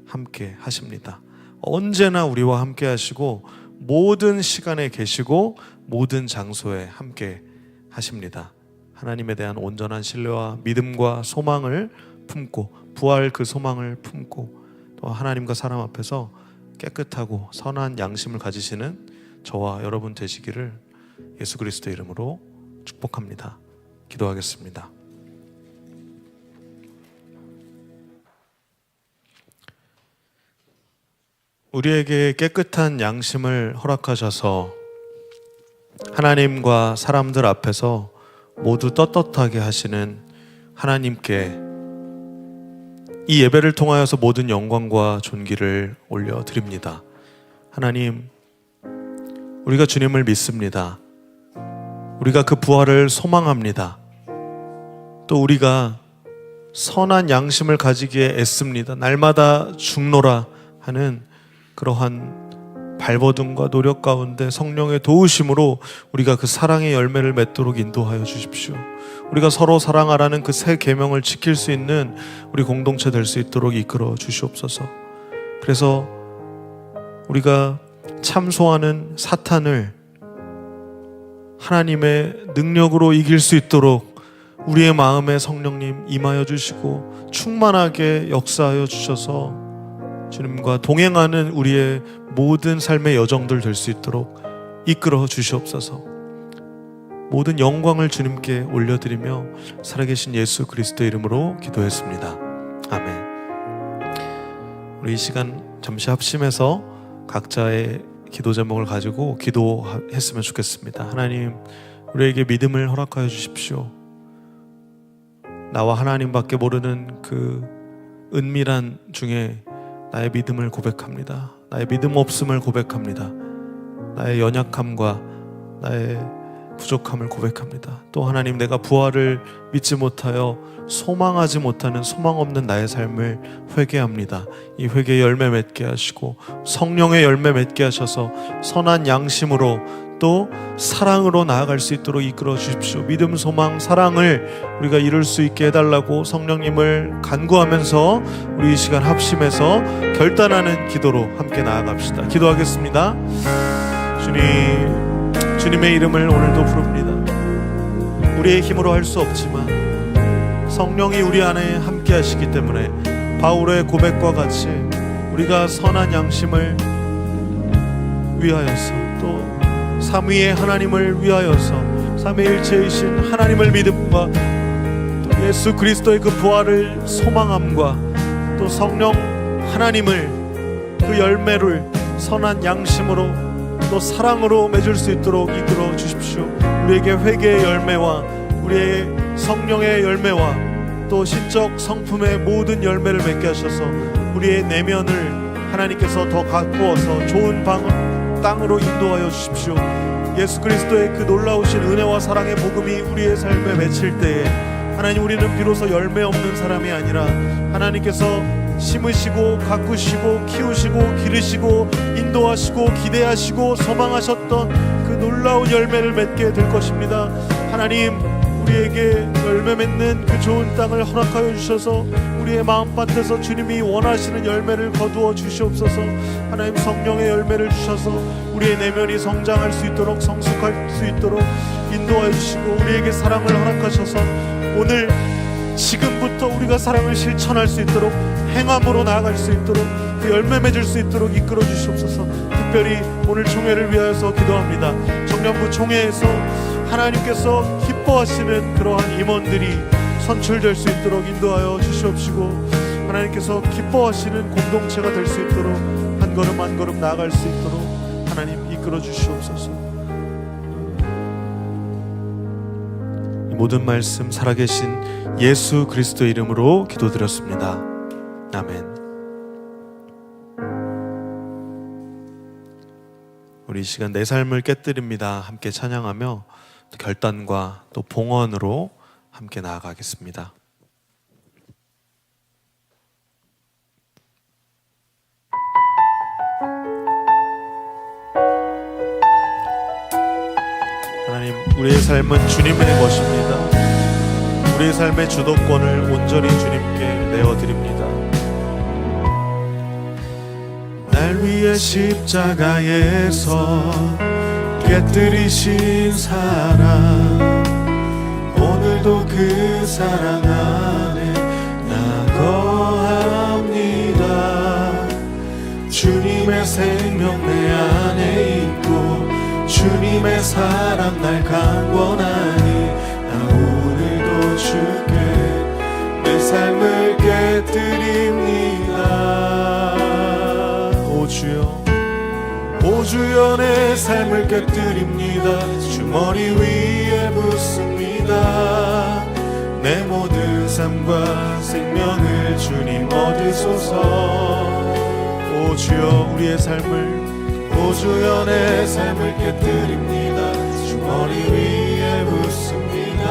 함께 하십니다. 언제나 우리와 함께 하시고 모든 시간에 계시고 모든 장소에 함께 하십니다. 하나님에 대한 온전한 신뢰와 믿음과 소망을 품고, 부활 그 소망을 품고, 또 하나님과 사람 앞에서 깨끗하고 선한 양심을 가지시는 저와 여러분 되시기를 예수 그리스도의 이름으로 축복합니다. 기도하겠습니다. 우리에게 깨끗한 양심을 허락하셔서 하나님과 사람들 앞에서 모두 떳떳하게 하시는 하나님께 이 예배를 통하여서 모든 영광과 존귀를 올려드립니다. 하나님, 우리가 주님을 믿습니다. 우리가 그 부활을 소망합니다. 또 우리가 선한 양심을 가지기에 애씁니다. 날마다 죽노라 하는 그러한 발버둥과 노력 가운데 성령의 도우심으로 우리가 그 사랑의 열매를 맺도록 인도하여 주십시오. 우리가 서로 사랑하라는 그 새 계명을 지킬 수 있는 우리 공동체 될 수 있도록 이끌어 주시옵소서. 그래서 우리가 참소하는 사탄을 하나님의 능력으로 이길 수 있도록 우리의 마음에 성령님 임하여 주시고 충만하게 역사하여 주셔서 주님과 동행하는 우리의 모든 삶의 여정들 될 수 있도록 이끌어 주시옵소서. 모든 영광을 주님께 올려드리며 살아계신 예수 그리스도의 이름으로 기도했습니다. 아멘. 우리 이 시간 잠시 합심해서 각자의 기도 제목을 가지고 기도했으면 좋겠습니다. 하나님, 우리에게 믿음을 허락하여 주십시오. 나와 하나님밖에 모르는 그 은밀한 중에 나의 믿음을 고백합니다. 나의 믿음 없음을 고백합니다. 나의 연약함과 나의 부족함을 고백합니다. 또 하나님, 내가 부활을 믿지 못하여 소망하지 못하는 소망 없는 나의 삶을 회개합니다. 이 회개의 열매 맺게 하시고 성령의 열매 맺게 하셔서 선한 양심으로 또 사랑으로 나아갈 수 있도록 이끌어 주십시오. 믿음, 소망, 사랑을 우리가 이룰 수 있게 해달라고 성령님을 간구하면서 우리 이 시간 합심해서 결단하는 기도로 함께 나아갑시다. 기도하겠습니다. 주님, 주님의 이름을 오늘도 부릅니다. 우리의 힘으로 할 수 없지만 성령이 우리 안에 함께 하시기 때문에 바울의 고백과 같이 우리가 선한 양심을 위하여서 또 삼위의 하나님을 위하여서 삼위일체이신 하나님을 믿음과 또 예수 그리스도의 그 부활을 소망함과 또 성령 하나님을 그 열매를 선한 양심으로 또 사랑으로 맺을 수 있도록 이끌어 주십시오. 우리에게 회개의 열매와 우리의 성령의 열매와 또 신적 성품의 모든 열매를 맺게 하셔서 우리의 내면을 하나님께서 더 가꾸어서 좋은 땅으로 인도하여 주십시오. 예수 그리스도의 그 놀라우신 은혜와 사랑의 복음이 우리의 삶에 맺힐 때에 하나님, 우리는 비로소 열매 없는 사람이 아니라 하나님께서 심으시고 가꾸시고 키우시고 기르시고 인도하시고 기대하시고 소망하셨던 그 놀라운 열매를 맺게 될 것입니다. 하나님, 우리에게 열매 맺는 그 좋은 땅을 허락하여 주셔서 우리의 마음밭에서 주님이 원하시는 열매를 거두어 주시옵소서. 하나님, 성령의 열매를 주셔서 우리의 내면이 성장할 수 있도록 성숙할 수 있도록 인도하여 주시고 우리에게 사랑을 허락하셔서 오늘 지금부터 우리가 사랑을 실천할 수 있도록 행함으로 나아갈 수 있도록 그 열매 맺을 수 있도록 이끌어 주시옵소서. 특별히 오늘 총회를 위하여서 기도합니다. 청년부 총회에서 하나님께서 기뻐하시는 그러한 임원들이 선출될 수 있도록 인도하여 주시옵시고 하나님께서 기뻐하시는 공동체가 될 수 있도록 한 걸음 한 걸음 나아갈 수 있도록 하나님 이끌어 주시옵소서. 이 모든 말씀 살아계신 예수 그리스도 이름으로 기도드렸습니다. 아멘. 우리 이 시간 내 삶을 깨뜨립니다. 함께 찬양하며 결단과 또 봉헌으로 함께 나아가겠습니다. 하나님, 우리의 삶은 주님의 것입니다. 우리의 삶의 주도권을 온전히 주님께 내어드립니다. 날 위해 십자가에서 깨뜨리신 사랑, 오늘도 그 사랑 안에 나 거합니다. 주님 주님의 생명 내 안에 있고 주님의 사랑 날 강권하니 나 오늘도 주께 내 삶을 깨뜨립니다. 오 주여, 오 주여 내 삶을 깨뜨립니다. 주머니 위에 붓습니다. 내 모든 삶과 생명을 주님 얻으소서. 오 주여 우리의 삶을, 오 주여 내 삶을 깨뜨립니다. 주머니 위에 붓습니다.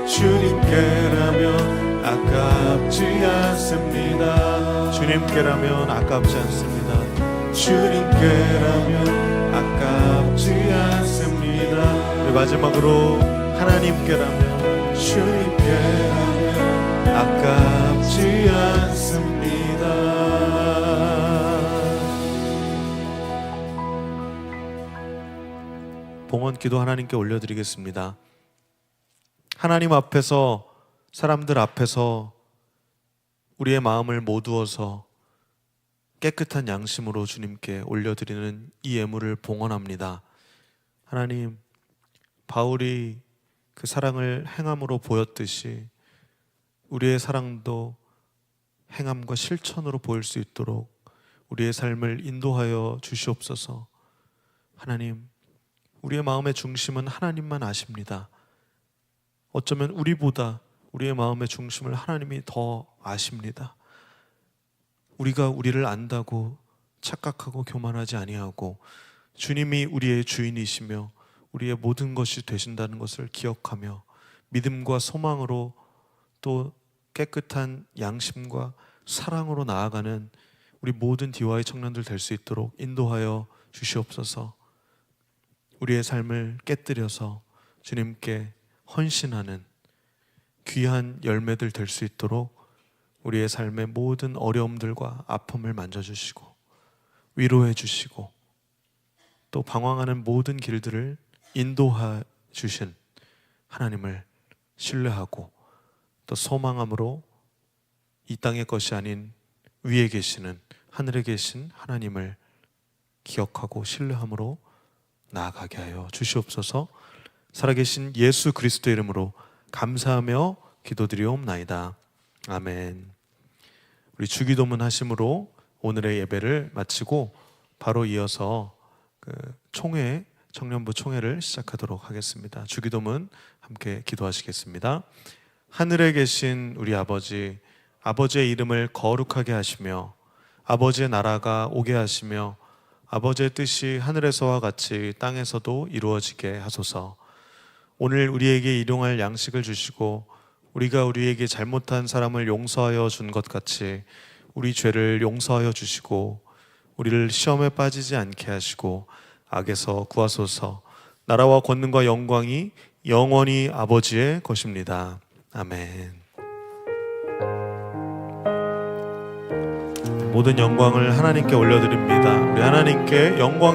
주님께라면 아깝지 않습니다. 주님께라면 아깝지 않습니다. 주님께라면 아깝지 않습니다. 우리 마지막으로 하나님께라면, 주님께라면 아깝지 않습니다. 봉헌기도 하나님께 올려드리겠습니다. 하나님 앞에서, 사람들 앞에서 우리의 마음을 모두어서 깨끗한 양심으로 주님께 올려드리는 이 예물을 봉헌합니다. 하나님, 바울이 그 사랑을 행함으로 보였듯이 우리의 사랑도 행함과 실천으로 보일 수 있도록 우리의 삶을 인도하여 주시옵소서. 하나님, 우리의 마음의 중심은 하나님만 아십니다. 어쩌면 우리보다 우리의 마음의 중심을 하나님이 더 아십니다. 우리가 우리를 안다고 착각하고 교만하지 아니하고 주님이 우리의 주인이시며 우리의 모든 것이 되신다는 것을 기억하며 믿음과 소망으로 또 깨끗한 양심과 사랑으로 나아가는 우리 모든 DY 청년들 될 수 있도록 인도하여 주시옵소서. 우리의 삶을 깨뜨려서 주님께 헌신하는 귀한 열매들 될 수 있도록 우리의 삶의 모든 어려움들과 아픔을 만져주시고 위로해 주시고 또 방황하는 모든 길들을 인도해 주신 하나님을 신뢰하고 또 소망함으로 이 땅의 것이 아닌 위에 계시는 하늘에 계신 하나님을 기억하고 신뢰함으로 나아가게 하여 주시옵소서. 살아계신 예수 그리스도의 이름으로 감사하며 기도드리옵나이다. 아멘. 우리 주기도문 하심으로 오늘의 예배를 마치고 바로 이어서 총회, 청년부 총회를 시작하도록 하겠습니다. 주기도문 함께 기도하시겠습니다. 하늘에 계신 우리 아버지, 아버지의 이름을 거룩하게 하시며 아버지의 나라가 오게 하시며 아버지의 뜻이 하늘에서와 같이 땅에서도 이루어지게 하소서. 오늘 우리에게 일용할 양식을 주시고 우리가 우리에게 잘못한 사람을 용서하여 준 것 같이 우리 죄를 용서하여 주시고 우리를 시험에 빠지지 않게 하시고 악에서 구하소서. 나라와 권능과 영광이 영원히 아버지의 것입니다. 아멘. 모든 영광을 하나님께 올려드립니다. 우리 하나님께 영광